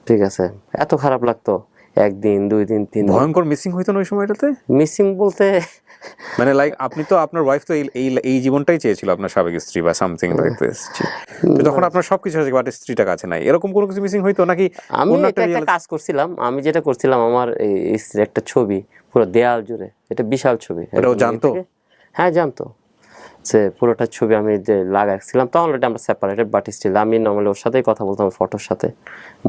ঠিক আছে। এত খারাপ লাগতো। 1 দিন 2 দিন 3 দিন ভয়ঙ্কর মিসিং হইতো না ওই সময়টাতে? মিসিং বলতে মানে লাইক আপনি তো আপনার ওয়াইফ তো এই জীবনটাই চেয়েছিল, আপনার সাবেক স্ত্রী বা সামথিং লাইক দিস। তো তখন আপনার সবকিছু আছে বাট স্ত্রীটা কাছে নাই, এরকম কোনো কিছু মিসিং হইতো নাকি? আমি একটা কাজ করছিলাম, আমি যেটা করছিলাম আমার এই স্ত্রীর একটা ছবি পুরো দেয়াল জুড়ে, এটা বিশাল ছবি। এটাও জানতো? হ্যাঁ জানতো, সে পুরোটা ছবি আমি যে লাগাচ্ছিলাম। তখন অলরেডি আমরা সেপারেটেড, বাট স্টিল আমি নর্মালি ওর সাথেই কথা বলতাম ফটোর সাথে।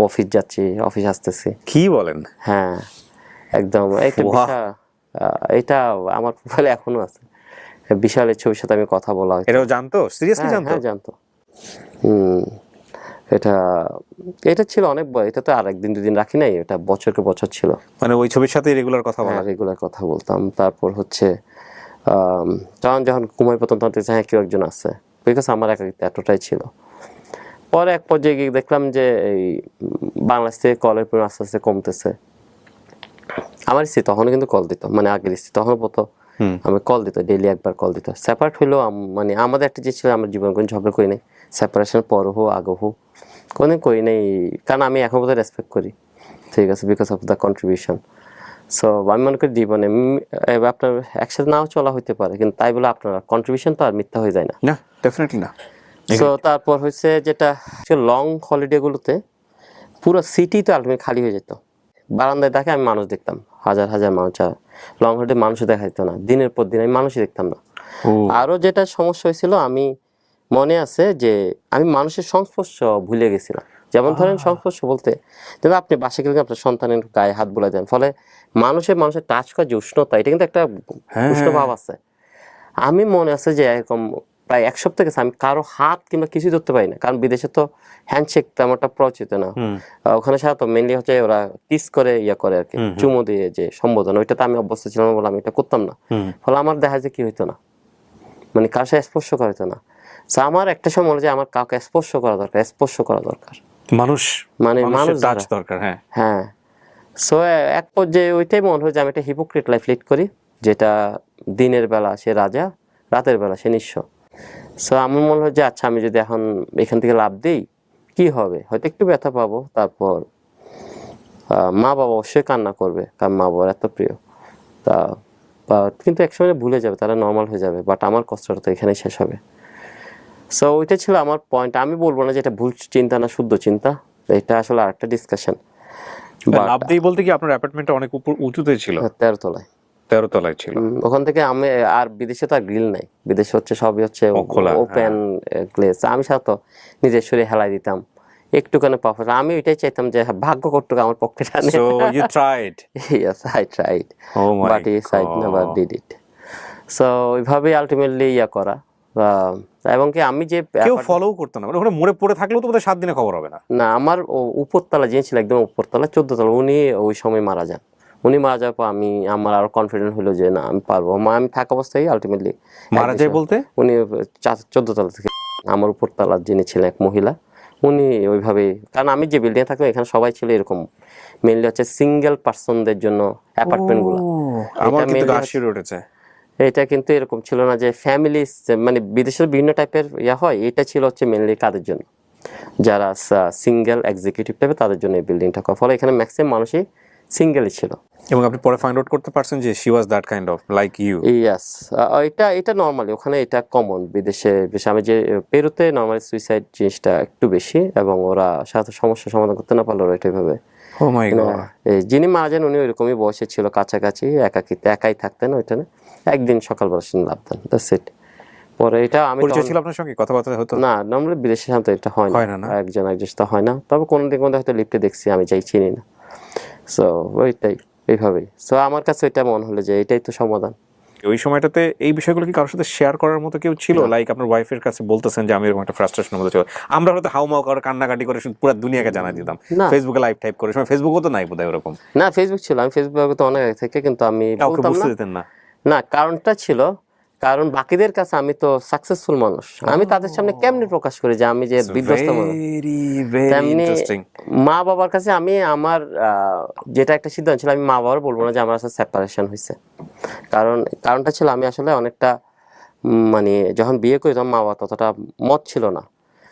অফিস যাচ্ছি, অফিস আসতেছি। কি বলেন? হ্যাঁ একদম একটা বিশাল, এটা আমার প্রোফাইলে এখনো আছে, বিশাল এই ছবির সাথে আমি কথা বলা হতো। এটাও জানতো? সিরিয়াসলি জানতো? হ্যাঁ জানতো। এটা এটা ছিল অনেক বড়। এটা তো আর 1 দিন 2 দিন রাখি নাই, এটা বছরকে বছর ছিল। মানে ওই ছবির সাথে রেগুলার কথা বলা? রেগুলার কথা বলতাম। তারপর হচ্ছে যখন ঘুমাই পড়তাম তখন দেখছি হ্যাঁ কেউ একজন আছে, বিকজ আমার একাকিত্ব এতটাই ছিল। পরে এক পর্যায়ে গিয়ে দেখলাম যে এই বাংলাদেশ থেকে কলের পরিমাণ আস্তে আস্তে কমতেছে। আমার স্ত্রী তখনও কিন্তু কল দিত, মানে আগের স্ত্রী তখনও পতো আমি কল দিত, ডেইলি একবার কল দিত। সেপারেট হইলেও মানে আমাদের একটা যে ছিল, আমার জীবনে কোনো ঝগড়া করি নাই, সেপারেশন পর হোক আগে হোক কোনোদিন করি নাই, কারণ আমি এখন বোধহয় রেসপেক্ট করি, ঠিক আছে, because of the contribution. So আমি মনে করি জীবনে আপনার একসাথে নাও চলা হইতে পারে, কিন্তু তাই বলে আপনার কন্ট্রিবিউশন তো আর মিথ্যা হয়ে যায় না। না, ডেফিনেটলি না। সো তারপর হচ্ছে যেটা লং হলিডে গুলোতে পুরো সিটি তো আলটিমেটলি খালি হয়ে যেত। বারান্দায় দেখে আমি মানুষ দেখতাম, হাজার হাজার মানুষ। লং হলিডে মানুষ দেখা যেত না, দিনের পর দিন আমি মানুষই দেখতাম না। আরো যেটা সমস্যা হয়েছিল, আমি মনে আছে যে আমি মানুষের সংস্পর্শ ভুলে গেছিলাম। যেমন ধরেন সংস্পর্শ বলতে, যেন আপনি বাসা গেলে আপনার সন্তানের গায়ে হাত বুলাই দেন, ফলে মানুষের টাচ করার যে উষ্ণতা, এটা কিন্তু একটা উষ্ণ ভাব আছে। আমি মনে আছে যে এরকম প্রায় 1 সপ্তাহ গেছে আমি কারো হাত কিংবা কিছুই ধরতে পারি না, কারণ বিদেশে তো হ্যান্ডশেক তেমনটা প্রচলিত না। ওখানে সাধারণত মেনলি হচ্ছে ওরা কিস করে ইয়া করে আর কি, চুমো দিয়ে যে সম্বোধন, ওইটাতে আমি অভ্যস্ত ছিলাম বলে আমি এটা করতাম না। ফলে আমার দেখা যায় কি হইতো না, মানে কার সাথে স্পর্শ করা হইতো না। আমার একটা সময় মনে হয় আমার কাউকে স্পর্শ করা দরকার, স্পর্শ করা দরকার, মানুষ মানে মানুষ টাচ দরকার। হ্যাঁ হ্যাঁ। সো এক পর্যায়ে ওইটাই মনে হয় যে আমি একটা হিপোক্রেট লাইফ লিড করি, যেটা দিনের বেলা সে রাজা, রাতের বেলা সে নিঃস্ব। সো আমার মনে হয় যে আচ্ছা আমি যদি এখন এখান থেকে লাভ দিই কি হবে, হয়তো একটু ব্যথা পাবো, তারপর মা বাবা অবশ্যই কান্না করবে, কারণ মা বাবার এত প্রিয়, তা কিন্তু একসময় ভুলে যাবে, তারা নর্মাল হয়ে যাবে, বাট আমার কষ্টটা তো এখানেই শেষ হবে। সো ওইটা ছিল আমার পয়েন্ট। আমি বলবো না যে এটা ভুল চিন্তা না শুদ্ধ চিন্তা, এটা আসলে আরেকটা ডিসকাশন। লাভ দিই বলতে কি আপনার অ্যাপার্টমেন্টটা অনেক উপর উঁচুতে ছিল? 13 তলায়। 13 তলায় ছিল। ওখান থেকে আমি আর বিদেশে তো আর গ্রিল নাই, বিদেশে হচ্ছে সবই হচ্ছে ওপেন গ্লেস। আমি সাথে নিজের শরীরে হেলাই দিতাম একটুখানি পারফেক্ট। আমি ওইটাই চাইতাম যে ভাগ্য করতুক আমার পক্ষে টানে। So you tried? Yes, I tried. Oh my but yes, I never did it. So ওইভাবেই আলটিমেটলি ইয়া করা। এবং কি আমি যে কেউ ফলো করতো না, মানে ওখানে মরে পড়ে থাকলেও তো 7 দিনে খবর হবে না। না, আমার উপরতলা যে ছিল একদম উপরতলা 14 তলা, উনি ওই সময় মারা যান। উনি মারা যাওয়ার পর আমার আরো কনফিডেন্ট হলো যে না আমি পারবো। আমি থাকা অবস্থায় আলটিমেটলি মারা যায় বলতে উনি 14 তলা থেকে আমার উপরতলার যিনি ছিলেন এক মহিলা, উনি ওইভাবেই, কারণ আমি যে বিল্ডিংয়ে থাকতাম এখানে সবাই ছিল এরকম, মেইনলি হচ্ছে সিঙ্গেল পার্সনদের জন্য অ্যাপার্টমেন্ট গুলো। আমার কিন্তু গাছি উঠেছে। এটা কিন্তু এরকম ছিল না যে ফ্যামিলি, মানে বিদেশের বিভিন্ন টাইপের ইয়া হয়, এটা ছিল হচ্ছে মেইনলি কাদের জন্য, যারা সিঙ্গেল এক্সিকিউটিভ টাইপের, তাদের জন্য এই বিল্ডিংটা করা। ফলে এখানে ম্যাক্সিমাম মানুষই সিঙ্গেলই ছিল। এবং আপনি পরে ফাইন্ড আউট করতে পারছেন যে she was that kind of like you? Yes, এটা নর্মালি ওখানে এটা কমন। বিদেশে বেশি আমি যে পেরুতে নর্মালি সুইসাইড জিনিসটা একটু বেশি, এবং ওরা সাথে সমস্যা সমাধান করতে না পারলে ওরা এটা ভাবে। ও মাই গড। যিনি মারা যান উনি ওইরকমই বয়সে ছিল, কাছাকাছি, একাই থাকতেন ওইখানে। একদিন সকালবেলা শুনে লাভতেন, দ্যাটস ইট। পরে এটা আমি পরিচয় ছিল আপনার সঙ্গে, কথাবার্তা হতো না, নর্মালি বিদেশে সাধারণত এটা হয় না, একজন সাথে হয় না। তবে কোনোদিন হয়তো লিফটে দেখছি, আমি যাই চিনি না। সো ওইটাই এইভাবেই। সো আমার কাছে এটা মনে হলো যে এটাই তো সমাধান। ওই সময়টাতে এই বিষয়গুলো কি কারোর সাথে শেয়ার করার মতো কেউ ছিল? লাইক আপনার ওয়াইফের কাছে বলতেছেন যে আমি এরকম একটা ফ্রাস্ট্রেশনের মধ্যে ছিল, আমরা হয়তো হাউমাউ করে কান্নাকাটি করে পুরো দুনিয়াকে জানাই দিতাম, না। ফেসবুকে লাইভ টাইপ করে, সময় ফেসবুকও তো নাই বোধহয় ওরকম, না, ফেসবুক ছিল, আমি ফেসবুকে তো অনেক আগে থেকে, কিন্তু আমি কাউকে বলতাম বুঝতে না। দিতেন না? না, কারণটা ছিল, কারণ বাকিদের কাছে আমি তো সাকসেসফুল মানুষ, আমি তাদের সামনে কেমনে প্রকাশ করি যে আমি যে বিধ্বস্ত মানুষ। ভেরি ভেরি তেমনি ইন্টারেস্টিং। মা বাবার কাছে আমি আমার যেটা একটা সিদ্ধান্ত ছিল, আমি মা বাবার বলবো না যে আমার সাথে সেপারেশন হয়েছে। কারণটা ছিল আমি আসলে অনেকটা মানে যখন বিয়ে করি তখন মা বাবা ততটা মত ছিল না,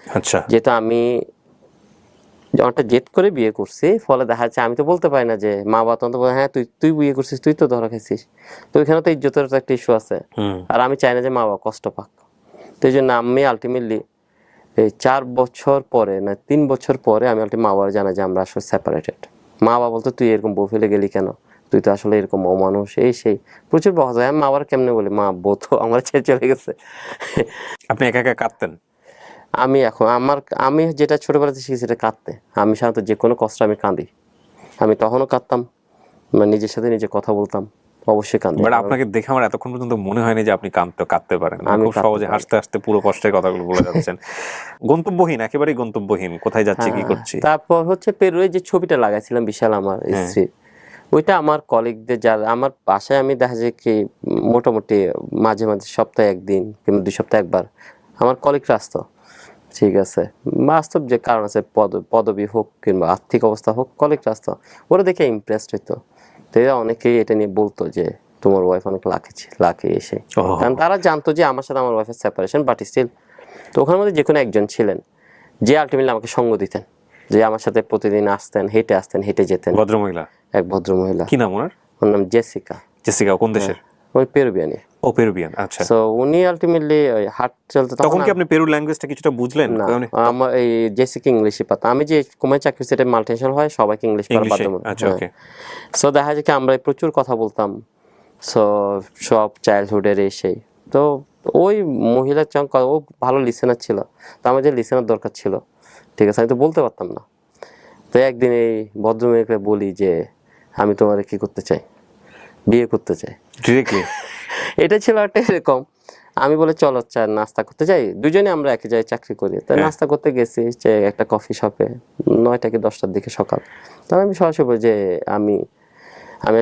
আচ্ছা, যেহেতু আমি অনেকটা জেদ করে বিয়ে করছি, ফলে দেখা যাচ্ছে আমি তো বলতে পারি না যে মা বাবা তখন তো বলে হ্যাঁ তুই বিয়ে করছিস, তুই তো ধরা খাইছিস, তো ওইখানে তো ইজ্জতের তো একটা ইস্যু আছে। আর আমি চাই না যে মা বাবা কষ্ট পাক, তো এই জন্য আমি আলটিমেটলি এই 4 বছর পরে না 3 বছর পরে আমি মা বাবা জানা যে আমরা আসলে সেপারেটেড। মা বাবা বলতো তুই এরকম বউ ফেলে গেলি কেন, তুই তো আসলে এরকম অমানুষ, এই সেই প্রচুর বকা যায়। আমি মা বাবার কেমনে বলি, মা বউ তো আমার ছেড়ে চলে গেছে। আপনি একা একা কাঁদতেন? আমি এখন আমি যেটা ছোটবেলাতে শিখেছি সেটা কাঁদতে। আমি সাধারণত যে কোনো কষ্ট আমি কাঁদি, আমি তখনও কাঁদতাম, মানে নিজের সাথে নিজে কথা বলতাম, অবশ্যই কাঁদি। বাট আপনাকে দেখে আমার এতক্ষণ পর্যন্ত মনে হয়নি যে আপনি কাঁদতে পারেন, আমি খুব কাঁদতে সহজে পারি। হাসতে হাসতে পুরো কষ্টের কথাগুলো বলে যাচ্ছেন। গন্তব্যহীন, একেবারেই গন্তব্যহীন, কোথায় যাচ্ছি কি করছি। তারপর হচ্ছে পেরুয়ে যে ছবিটা লাগাইছিলাম বিশাল আমার স্ত্রী, ওইটা আমার কলিগদের, যারা আমার বাসায় আমি দেখা যায় কি মোটামুটি মাঝে মাঝে সপ্তাহে একদিন কিংবা 2 সপ্তাহে একবার আমার কলিগরা আসতো। ঠিক আছে, বাস্তব যে কারণ আছে, পদবি হোক কিংবা আর্থিক অবস্থা হোক, কলিগরা আসতো, ওরা দেখে ইমপ্রেসড হইতো। তো এরা অনেকেই এটা নিয়ে বলতো যে তোমার ওয়াইফ অনেক লাকি এসে, কারণ তারা জানতো যে আমার সাথে আমার ওয়াইফের সেপারেশন, বাট স্টিল তো ওখানের মধ্যে যে কোনো একজন ছিলেন যে আলটিমেটলি আমাকে সঙ্গ দিতেন, যে আমার সাথে প্রতিদিন আসতেন, হেঁটে যেতেন। ভদ্রমহিলা? এক ভদ্র মহিলা, কি নাম ওনার? ওর নাম জেসিকা। জেসিকা কোন দেশের? ওই পেরুবিয়ানি। ও পেরুবিয়ান, আচ্ছা। সো উনি আলটিমেটলি ওই হাট চলতে, তখন কি আপনি পেরু ল্যাঙ্গুয়েজটা কিছুটা বুঝলেন? না, আমার এই জেসিকা ইংলিশই পাতা, আমি যে কোমায় চাকরি সেটা মাল্টিনেশনাল হয়, সবাইকে ইংলিশ পড়া বাধ্যতামূলক। আচ্ছা, ওকে। সো দেখা যায় কি আমরা প্রচুর কথা বলতাম, সো সব চাইল্ডহুডের সেই। তো ওই মহিলার ও ভালো লিসেনার ছিল, তো আমার যে লিসেনার দরকার ছিল, ঠিক আছে, আমি তো বলতে পারতাম না। তো একদিন এই ভদ্রমেয়েকে বলি যে আমি তোমার কি করতে চাই, বিয়ে করতে চাই ডিরেক্টলি। এটা ছিল একটা এরকম, আমি বলে চলো নাস্তা করতে যাই, দুজনে আমরা একই জায়গায় চাকরি করি, তো নাস্তা করতে গেছি যে একটা কফি শপে 9টা কি 10টার দিকে সকাল। তখন আমি সরাসরি বলি যে আমি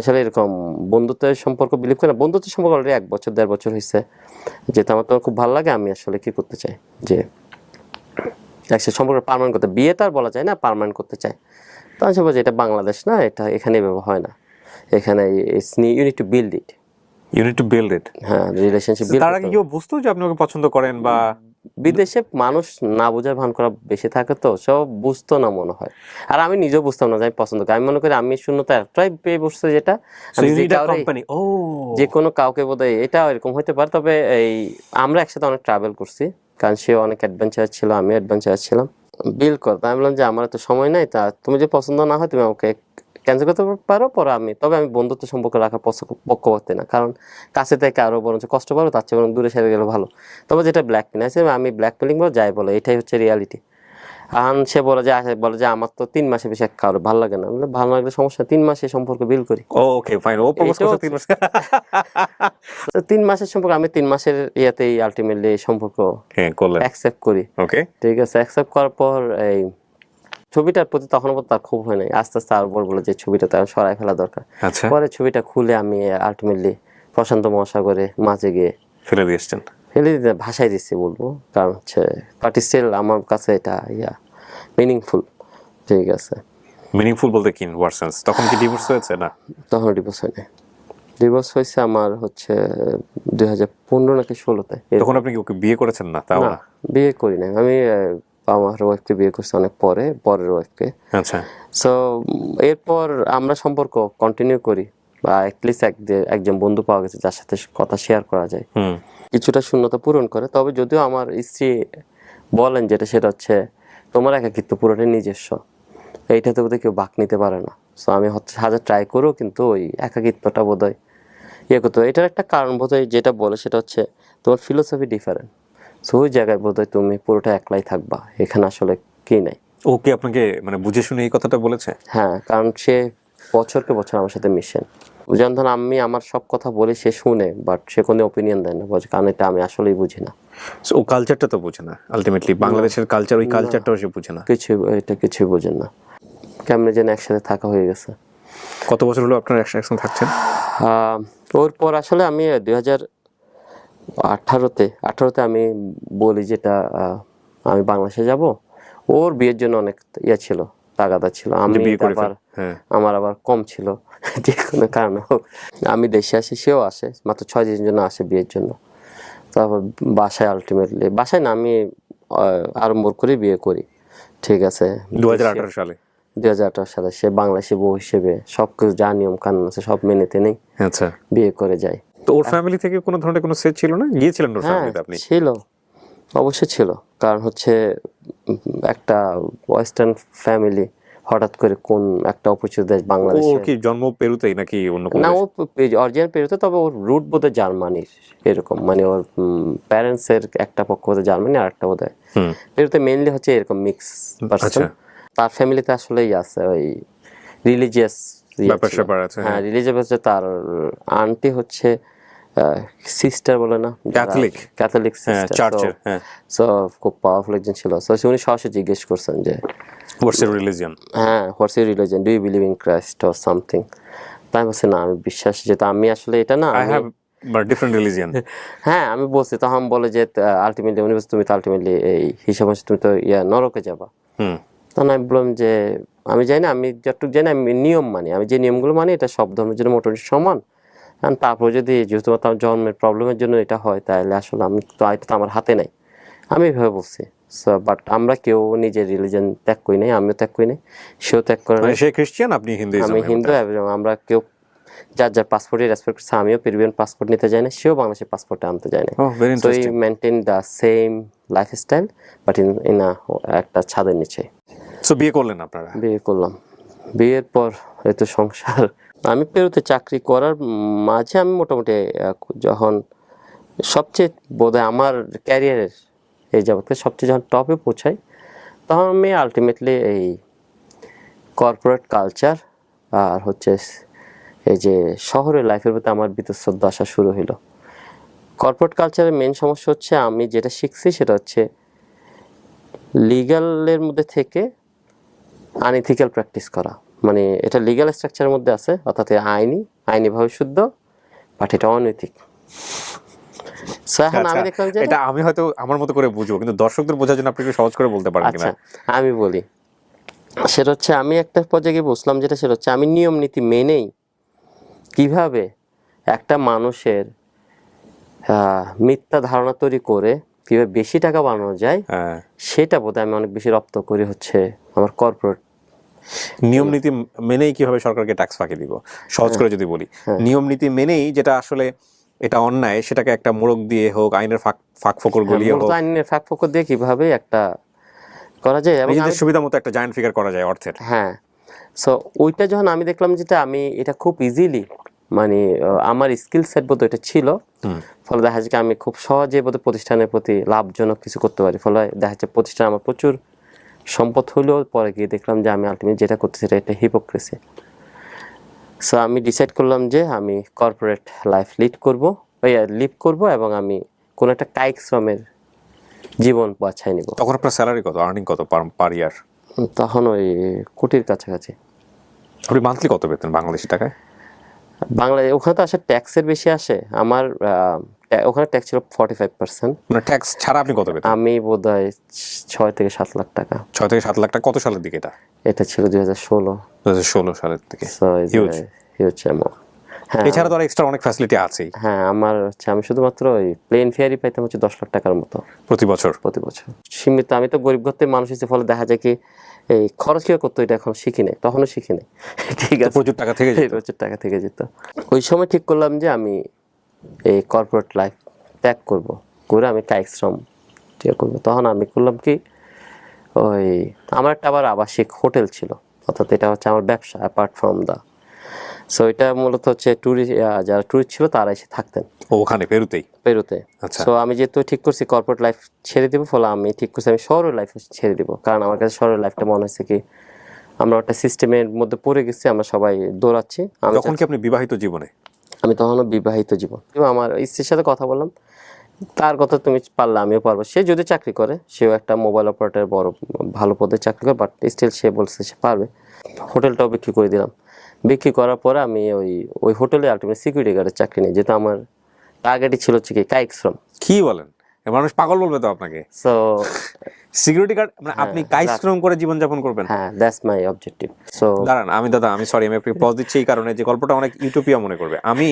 আসলে এরকম বন্ধুত্বের সম্পর্ক বিলিভ করি না, বন্ধুত্বের সম্পর্ক অলরেডি 1 বছর 1.5 বছর হয়েছে, যেহেতু আমার তোমার খুব ভালো লাগে, আমি আসলে কি করতে চাই যে একসাথে সম্পর্ক পার্মানেন্ট করতে, বিয়ে তো আর বলা যায় না, পার্মানেন্ট করতে চাই। তখন সে বলছে এটা বাংলাদেশ না, এটা এখানে এভাবে হয় না, এখানে you need to build it. You need to build it. হ্যাঁ, রিলেশনশিপ বিল্ড। তার আগে কেউ বুঝতো যে আপনি ওকে পছন্দ করেন? বা বিদেশে মানুষ না বোঝার ভান করা বেশি থাকে, তো সব বুঝতো না মনে হয়, আর আমি নিজেও বুঝতাম না যে আমি পছন্দ করি। আমি মনে করি আমি শূন্যতা একটাই পেয়ে বসছে, যেটা যে কোনো কাউকে বোধহয় এটা এরকম হতে পারে। তবে এই আমরা একসাথে অনেক ট্রাভেল করছি, কারণ সে অনেক অ্যাডভেঞ্চার ছিল, আমি অ্যাডভেঞ্চার ছিলাম। বিল করতাম, আমি বললাম যে আমার তো সময় নাই, তা তুমি যে পছন্দ না হয় তুমি আমাকে ক্যান্সেল করতে পারো, পরে তবে আমি বন্ধুত্ব সম্পর্ক রাখার পক্ষপাতী না, কারণ কাছে থেকে আরো বরঞ্চ কষ্ট পারো, তার চেয়ে বরং দূরে সেরে গেলে ভালো। তবে যেটা ব্ল্যাকমেল আছে, আমি ব্ল্যাকমেলিং বলে যাই বলে, এটাই হচ্ছে রিয়ালিটি। আর সে বলে যে আমার তো 3 মাসে বেশি কারো ভালো লাগে না, বলে ভালো লাগলে সমস্যা, 3 মাসে সম্পর্ক বিল করি। ওকে ফাইন, ও প্রপোজ করছে 3 মাস। তো 3 মাসের সম্পর্ক, আমি 3 মাসের ইয়াতেই আলটিমেটলি সম্পর্ক অ্যাকসেপ্ট করি। ওকে, ঠিক আছে, অ্যাকসেপ্ট করার পর এই ছবিটার প্রতি তখন তার খুব হয় নাই, আস্তে আস্তে আরো বলে যে ছবিটা তার সরাই ফেলা দরকার। আচ্ছা, পরে ছবিটা খুলে আমি আলটিমেটলি প্রশান্ত মহাসাগরে মাঝে গিয়ে ফেলে দিয়েছেন। ফেলে দিতে ভাষায় দিচ্ছি বলবো, কারণ হচ্ছে বাট স্টিল আমার কাছে এটা মিনিংফুল। ঠিক আছে, মিনিংফুল বলতে কি ওয়ার্ড সেন্স? তখন কি ডিভোর্স হয়েছে? না, তখন ডিভোর্স হয়নি, ডিভোর্স হয়েছে আমার হচ্ছে 2015 নাকি 16-তে। তখন আপনি কি ওকে বিয়ে করেছেন? না, তাও না, বিয়ে করি না আমি, আমার ওয়াইফকে বিয়ে করছি অনেক পরের ওয়াইফকে। আচ্ছা। সো এরপর আমরা সম্পর্ক কন্টিনিউ করি, বা অ্যাটলিস্ট একজন বন্ধু পাওয়া গেছে যার সাথে কথা শেয়ার করা যায়, কিছুটা শূন্যতা পূরণ করে। তবে যদিও আমার স্ত্রী বলেন যেটা, সেটা হচ্ছে তোমার একাকিত্ব পুরোটাই নিজস্ব, এইটাতে বোধহয় কেউ ভাগ নিতে পারে না। সো আমি হাজার ট্রাই করেও কিন্তু ওই একাকিত্বটা বোধহয় করতে। এটার একটা কারণ বোধহয় যেটা বলে সেটা হচ্ছে তোমার ফিলোসফি ডিফারেন্ট। সো ওই জায়গায় বোধহয় তুমি পুরোটা একলাই থাকবা, এখানে আসলে কি নাই। ওকে আপনাকে মানে বুঝে শুনে এই কথাটা বলেছে? হ্যাঁ, কারণ সে বছরকে বছর আমার সাথে মিশেন। যেমন ধরুন আমি আমার সব কথা বলি, সে শুনে, বাট সে কোনো ওপিনিয়ন দেয় না, বলছে কারণ এটা আমি আসলেই বুঝি না। ও কালচারটা তো বুঝে না আলটিমেটলি, বাংলাদেশের কালচার, ওই কালচারটাও সে বুঝে না। কিছুই বোঝেন না, কেমনে যেন একসাথে থাকা হয়ে গেছে। কত বছর হলো আপনার একসাথে থাকছেন? ওর পর আসলে আমি 2018-তে আমি বলি যেটা আমি বাংলাদেশে যাব। ওর বিয়ের জন্য অনেক ছিল, তাগাদা ছিল। আমি আমার আবার কম ছিল, যে কোনো কারণে হোক আমি দেশে আসি, সেও আসে, মাত্র 6 দিনের জন্য আসে বিয়ের জন্য। তারপর আলটিমেটলি বাসায় না, আমি আড়ম্বর করে বিয়ে করি, ঠিক আছে, 2018 সালে। সে বাংলাদেশি বউ হিসেবে সবকিছু যা নিয়ম কানুন আছে সব মেনেতে নেই, আচ্ছা, বিয়ে করে যায়। তো ওর ফ্যামিলি থেকে কোনো ধরনের কোনো সেট ছিল না? গিয়েছিলেন ওর ফ্যামিলিতে আপনি? ছিল, অবশ্যই ছিল। কারণ হচ্ছে একটা ওয়েস্টার্ন ফ্যামিলি হঠাৎ করে কোন একটা অপরিচিত দেশ বাংলাদেশে। ও কি জন্ম পেরুতেই নাকি অন্য কোনো? না, ও অরিজিনাল পেরুতে, তবে ওর রুট বোধহয় জার্মানির এরকম, মানে ওর প্যারেন্টস এর একটা পক্ষ বোধহয় জার্মানি আর একটা বোধহয় পেরুতে, মেইনলি হচ্ছে এরকম মিক্স পারসন। তার ফ্যামিলিতে আসলেই আছে ওই রিলিজিয়াস ব্যাপার আছে। হ্যাঁ, রিলিজিয়াস হচ্ছে। তার আন্টি হচ্ছে সিস্টার বলে না, ক্যাথলিক সিস্টার, চার্চের। সো খুব পাওয়ারফুল একজন ছিল। সো উনি সরাসরি জিজ্ঞেস করছেন যে হোয়াটস ইউর রিলিজিয়ন? হ্যাঁ, what's your religion, do you believe in Christ or something? তাই বলছি না, আমি বিশ্বাস, যেটা আমি আসলে এটা না, আই হ্যাভ ডিফারেন্ট রিলিজিয়ন। হ্যাঁ, আমি বলছি, তখন বলে যে আলটিমেটলি উনি বলছে তুমি তো আলটিমেটলি এই হিসাব হচ্ছে তুমি তো নরকে যাবা। তখন আমি বললাম যে আমি জানি না, আমি যতটুকু জানি আমি নিয়ম মানি, আমি যে নিয়মগুলো মানি এটা সব ধর্মের জন্য মোটামুটি সমান। কারণ তারপর যদি যেহেতু তার জন্মের প্রবলেমের জন্য এটা হয়, তাহলে আসলে আমি তো এটা তো আমার হাতে নাই, আমি এভাবে বলছি। বাট আমরা কেউ নিজের রিলিজন ত্যাগ করি নাই, আমিও ত্যাগ করি নাই, সেও ত্যাগ করে নাই। সে খ্রিস্টান, আপনি হিন্দু? আমি হিন্দু, এবং আমরা কেউ যার পাসপোর্টে রেসপেক্ট করছে। আমিও পেরুভিয়ান পাসপোর্ট নিতে যাই না, সেও বাংলাদেশের পাসপোর্টে আনতে যায় না। So we maintain the same lifestyle, but in একটা ছাদের নিচে। সো বিয়ে করলেন আপনারা? বিয়ে করলাম। বিয়ের পর এই তো সংসার। আমি পেরুতে চাকরি করার মাঝে আমি মোটামুটি যখন সবচেয়ে বোধহয় আমার ক্যারিয়ারের এই যাবতকে সবচেয়ে যখন টপে পৌঁছাই, তখন আমি আলটিমেটলি এই কর্পোরেট কালচার আর হচ্ছে এই যে শহরের লাইফের প্রতি আমার বীতশ্রদ্ধা আসা শুরু হলো। কর্পোরেট কালচারের মেন সমস্যা হচ্ছে আমি যেটা শিখছি সেটা হচ্ছে লিগ্যালের মধ্যে থেকে আনইথিক্যাল প্র্যাকটিস করা। মানে এটা লিগ্যাল স্ট্রাকচারের মধ্যে আছে, অর্থাৎ আইনিভাবে শুদ্ধ, বাট এটা অনৈতিক। এখন আমি দেখলাম যে এটা আমি হয়তো আমার মতো করে বুঝবো, কিন্তু দর্শকদের বোঝার জন্য আপনি একটু সহজ করে বলতে পারেন কিনা? আচ্ছা, আমি বলি। সেটা হচ্ছে আমি একটা পর্যায়ে গিয়ে বুঝলাম যেটা, সেটা হচ্ছে আমি নিয়ম নীতি মেনেই কিভাবে একটা মানুষের মিথ্যা ধারণা তৈরি করে কিভাবে বেশি টাকা বানানো যায়, সেটা বোধহয় আমি অনেক বেশি রপ্ত করি হচ্ছে আমার কর্পোরেট নিয়ম নীতি মেনেই কিভাবে সরকারকে ট্যাক্স ফাঁকি দিব। সহজ করে যদি বলি, নিয়ম নীতি মেনেই যেটা আসলে এটা অন্যায়, সেটাকে একটা মোড়ক দিয়ে হোক, আইনের ফাঁক ফোকর গলিয়ে হোক, আইনের ফাঁক ফোকর দিয়ে কিভাবে একটা করা যায় এবং নিজেদের সুবিধা মতো একটা জায়ান্ট ফিগার করা যায় অর্থের। হ্যাঁ, সো ওইটা যখন আমি দেখলাম যেটা আমি এটা খুব ইজিলি, মানে আমার স্কিল সেট বোধ এটা ছিল, ফলে দেখা যাচ্ছে আমি খুব সহজে বোধ প্রতিষ্ঠানের প্রতি লাভজনক কিছু করতে পারি। ফলে দেখা যাচ্ছে প্রতিষ্ঠান আমার প্রচুর সম্পদ হলেও পরে গিয়ে দেখলাম যে আমি আলটিমেট যেটা করতেছি এটা হিপোক্রেসি। সো আমি ডিসাইড করলাম যে আমি কর্পোরেট লাইফ লিভ করব এবং আমি কোনো একটা কায়িক শ্রমের জীবন বাছাই নিব। তখন আপনার স্যালারি কত, আর্নিং কত পার ইয়ার? তখন ওই কোটির কাছাকাছি। আপনি মান্থলি কত পেতেন বাংলাদেশি টাকায়? ওখানে তো আসে ট্যাক্সের বেশি আসে। আমার ওখানে ট্যাক্স ছিল 45%। মানে ট্যাক্স ছাড়া আপনি কত পেতেন? আমি বোধহয় 6 থেকে 7 লাখ টাকা। 6 থেকে 7 লাখ টাকা কত সালের দিকে? এটা ছিল 2016 সালের দিকে। Huge amount. হ্যাঁ, এছাড়া তো এক্সট্রা অনেক ফ্যাসিলিটি আছে। হ্যাঁ, আমার হচ্ছে আমি শুধুমাত্র ওই প্লেন ফেয়ারই পাইতাম হচ্ছে 10 লাখ টাকার মতো প্রতি বছর। সীমিত। আমি তো গরিব ঘরের মানুষ হিসেবে, ফলে দেখা যায় কি এই খরচ কিভাবে করতো এটা এখন শিখি নাই, তখনও শিখি নাই। ঠিক আছে, প্রচুর টাকা থেকে যেত। ওই সময় ঠিক করলাম যে আমি এই কর্পোরেট লাইফ ত্যাগ করে আমি কায়িক শ্রম করবো। তখন আমি করলাম কি, ওই আমার একটা আবার আবাসিক হোটেল ছিল, অর্থাৎ এটা হচ্ছে আমার ব্যবসা অ্যাপার্ট ফ্রম দা। সো এটা মূলত হচ্ছে যারা ট্যুরিস্ট ছিল তারা এসে থাকতেন ওখানে পেরুতে। সো আমি যেহেতু ঠিক করছি কর্পোরেট লাইফ ছেড়ে দিব, ফলে আমি ঠিক করছি আমি শহরের লাইফ ছেড়ে দিব। কারণ আমার কাছে শহরের লাইফটা মনে হচ্ছে কি আমরা একটা সিস্টেমের মধ্যে পড়ে গেছি, আমরা সবাই দৌড়াচ্ছি। যখন কি আপনি বিবাহিত জীবনে? আমি তখনও বিবাহিত জীবন। আমার স্ত্রীর সাথে কথা বললাম, তার কথা তুমি পারলে আমিও পারবো। সে যদি চাকরি করে, সেও একটা মোবাইল অপারেটর বড় ভালো পদে চাকরি করে, বাট স্টিল সে বলছে সে পারবে। হোটেলটাও বিক্রি করে দিলাম। বিক্রি করার পরে আমি ওই হোটেলে আলটিমেট সিকিউরিটি গার্ডের চাকরি নিই, যেহেতু আমার টার্গেটই ছিল হচ্ছে কি কায়িক শ্রম। কি বলেন, মানুষ পাগল বলবে তো আপনাকে। সো সিকিউরিটি গার্ড মানে আপনি কায়িক শ্রম করে জীবনযাপন করবেন? হ্যাঁ, দ্যাটস মাই অবজেক্টিভ। সো দাঁড়ান, আমি সরি, আমি আপনি পজ দিচ্ছি এই কারণে যে গল্পটা অনেক ইউটোপিয়া মনে করবে। আমি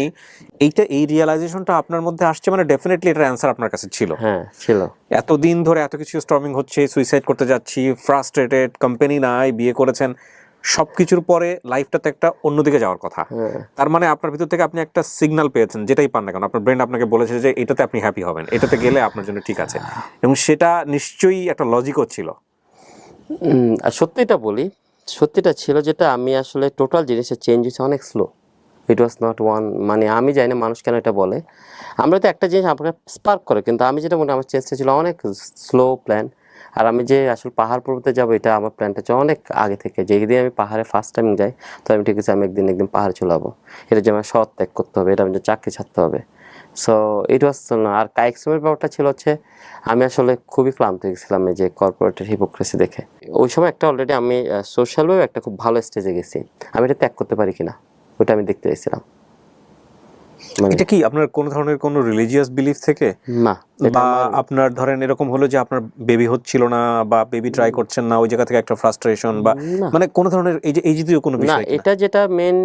এই রিয়েলাইজেশনটা আপনার মধ্যে আসছে মানে ডেফিনেটলি এটার অ্যান্সার আপনার কাছে ছিল। হ্যাঁ ছিল। এতদিন ধরে এত কিছু স্টর্মিং হচ্ছে, সুইসাইড করতে যাচ্ছি, ফ্রাস্ট্রেটেড, কোম্পানি নাই, বিয়ে করেছেন, সবকিছুর পরে লাইফটাতে একটা অন্যদিকে যাওয়ার কথা। তার মানে আপনার ভিতর থেকে আপনি একটা সিগন্যাল পেয়েছেন, যেটাই পান না কেন আপনার ব্রেন আপনাকে বলেছে যে এটাতে আপনি হ্যাপি হবেন, এটাতে গেলে আপনার জন্য ঠিক আছে, এবং সেটা নিশ্চয়ই একটা লজিকও ছিল। আর সত্যিটা বলি, সত্যিটা ছিল যেটা আমি আসলে টোটাল জিনিসের চেঞ্জ হচ্ছে অনেক slow. It was not one, মানে আমি জানি না মানুষ কেন এটা বলে। আমরা তো একটা জিনিস আপনাকে স্পার্ক করে, কিন্তু আমি যেটা মনে আমার চেষ্টা ছিল অনেক স্লো প্ল্যান। আর আমি যে আসলে পাহাড় পর্বতে যাবো, এটা আমার প্ল্যানটা ছিল অনেক আগে থেকে। যেদিন আমি পাহাড়ে ফার্স্ট টাইম যাই, তো আমি ঠিক আছে আমি একদিন পাহাড়ে চলে যাবো। এটা যে আমার সৎ ত্যাগ করতে হবে, এটা আমি যে চাকরি ছাড়তে হবে। সো ইট ওয়াজ না। আর কায়িক শ্রমের ব্যাপারটা ছিল হচ্ছে আমি আসলে খুবই ক্লান্ত হয়ে গেছিলাম এই যে কর্পোরেটের হিপোক্রেসি দেখে। ওই সময় একটা অলরেডি আমি সোশ্যালভাবে একটা খুব ভালো স্টেজে গেছি, আমি এটা ত্যাগ করতে পারি কিনা ওটা আমি দেখতে চাইছিলাম। এটা কি আপনার কোন ধরনের কোন রিলিজিয়াস বিলিফ থেকে, না বা আপনার ধরেন এরকম হলো যে আপনার বেবি হচ্ছিল না বা বেবি ট্রাই করছেন না, ওই জায়গা থেকে একটা ফ্রাস্ট্রেশন, বা মানে কোন ধরনের এই জাতীয় কোনো না, বিষয়? এটা যেটা মেন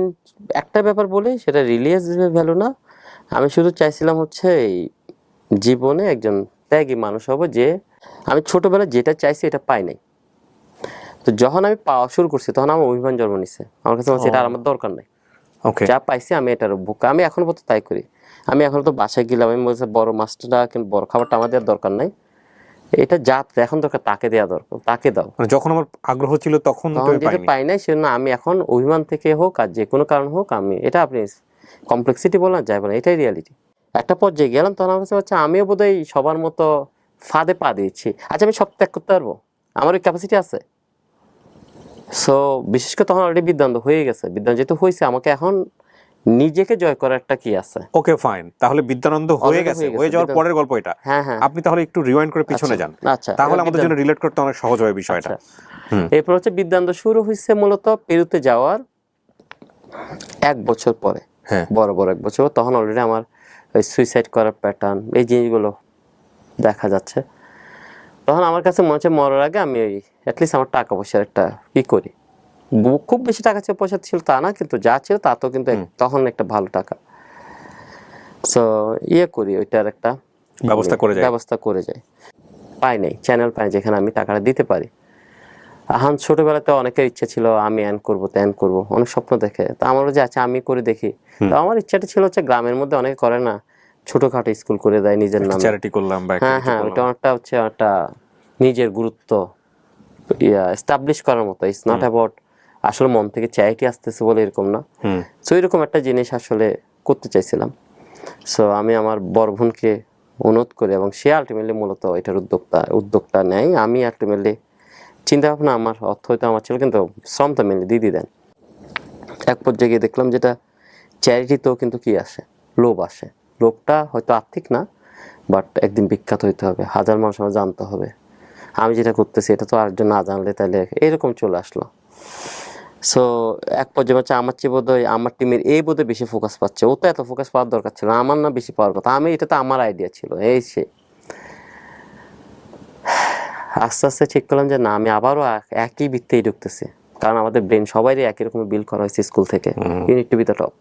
একটা ব্যাপার বলি, সেটা রিলিজিয়াস ভ্যালু না। আমি শুধু চাইছিলাম হচ্ছে এই জীবনে একজন ত্যাগী মানুষ হব, যে আমি ছোটবেলায় যেটা চাইছি এটা পাই নাই। তো যখন আমি পাওয়া শুরু করছি তখন আমার অভিমান জন্ম নিছে। আমার কাছে এটা আর আমার দরকার নাই, যা পাইছি আমি এটার বুক। আমি এখনো পর্যন্ত তাই করি। আমি এখন তো বাসায় গেলাম, আমি বলছি বড় মাছটা কিন্তু বড় খাবারটা আমার দেওয়ার দরকার নাই, এটা যা এখন দরকার তাকে দেওয়া দরকার, তাকে দাও। মানে যখন আমার আগ্রহ ছিল তখন যেটা পাই নাই, সেজন্য আমি এখন অভিমান থেকে হোক আর যে কোনো কারণ হোক, আমি এটা আপনি কমপ্লেক্সিটি বলেন যাই বলেন, এটাই রিয়ালিটি। একটা পর্যায়ে গেলাম তখন আমার কাছে হচ্ছে আমিও বোধহয় সবার মতো ফাঁদে পা দিয়েছি। আচ্ছা আমি সব ত্যাগ করতে পারবো, আমার ওই ক্যাপাসিটি আছে। সো বিশেষ করে তখন অলরেডি বিদ্যান্ত হয়ে গেছে। বিদ্যান্ত যেহেতু হয়েছে, আমাকে এখন নিজেকে জয় করার একটা কি আছে। ওকে ফাইন, তাহলে বিদ্যানন্দ হয়ে গেছে, হয়ে যাওয়ার পরের গল্প এটা। হ্যাঁ হ্যাঁ, আপনি তাহলে একটু রিওয়াইন্ড করে পিছনে যান, আচ্ছা তাহলে আমাদের জন্য রিলেট করতে অনেক সহজ হয় বিষয়টা। এরপর হচ্ছে বিদ্যান্ত শুরু হয়েছে মূলত পেরুতে যাওয়ার 1 বছর পরে, বড় 1 বছর। তখন অলরেডি আমার ওই সুইসাইড করার প্যাটার্ন, এই জিনিসগুলো দেখা যাচ্ছে। তখন আমার কাছে মনে হচ্ছে মরার আগে আমি ওই অ্যাটলিস্ট আমার টাকা পয়সার একটা কি করি। খুব বেশি টাকা পয়সা ছিল তা না, কিন্তু যা ছিল তা তো কিন্তু তখন একটা ভালো টাকা। সো করি, ওইটার একটা ব্যবস্থা করে যাই। পাই নাই, চ্যানেল পাই যেখানে আমি টাকাটা দিতে পারি। এখন ছোটবেলাতে অনেকের ইচ্ছা ছিল আমি এন করবো ত্যান করবো, অনেক স্বপ্ন দেখে। তা আমারও যে আচ্ছা আমি করে দেখি। তো আমার ইচ্ছাটা ছিল হচ্ছে গ্রামের মধ্যে অনেকে করে না, ছোটখাটো স্কুল করে দেয় নিজের নামে, চ্যারিটি করলাম। হ্যাঁ হ্যাঁ, ওটা একটা হচ্ছে একটা নিজের গুরুত্ব এস্টাবলিশ করার মতো। ইটস নট অ্যাবাউট আসলে মন থেকে চ্যারিটি আসতেছে বলে এরকম না। সো এরকম একটা জিনিস আসলে করতে চাইছিলাম। সো আমি আমার বড় বোনকে অনুরোধ করি, এবং সে আলটিমেটলি মূলত এটার উদ্যোগটা নেয়। আমি আলটিমেটলি চিন্তা ভাবনা আমার অর্থ হয়তো আমার ছিল, কিন্তু শ্রমটা মেনলি দিদি দেন। এক পর্যায়ে গিয়ে দেখলাম যেটা চ্যারিটিতেও কিন্তু কি আসে, লোভ আসে। লোভটা হয়তো আর্থিক না, বাট একদিন বিখ্যাত হইতে হবে, হাজার মানুষ আমার জানতে হবে। আমি যেটা করতেছি এটা তো আরেকজন না জানলে তাহলে এরকম চলে আসলো। সো এক পর্যায়ে হচ্ছে আমার চেয়ে বোধহয় আমার টিমের বোধহয় বেশি ফোকাস পাচ্ছে। ও তো এত ফোকাস পাওয়ার দরকার ছিল, আমার না বেশি পাওয়ার কথা। আমি এটা তো আমার আইডিয়া ছিল। সে আস্তে আস্তে ঠিক করলাম যে না, আমি আবারও একই বৃত্তেই ঢুকতেছি, কারণ আমাদের ব্রেন সবারই একই রকম বিল্ড করা হয়েছে স্কুল থেকে, unit to be the top.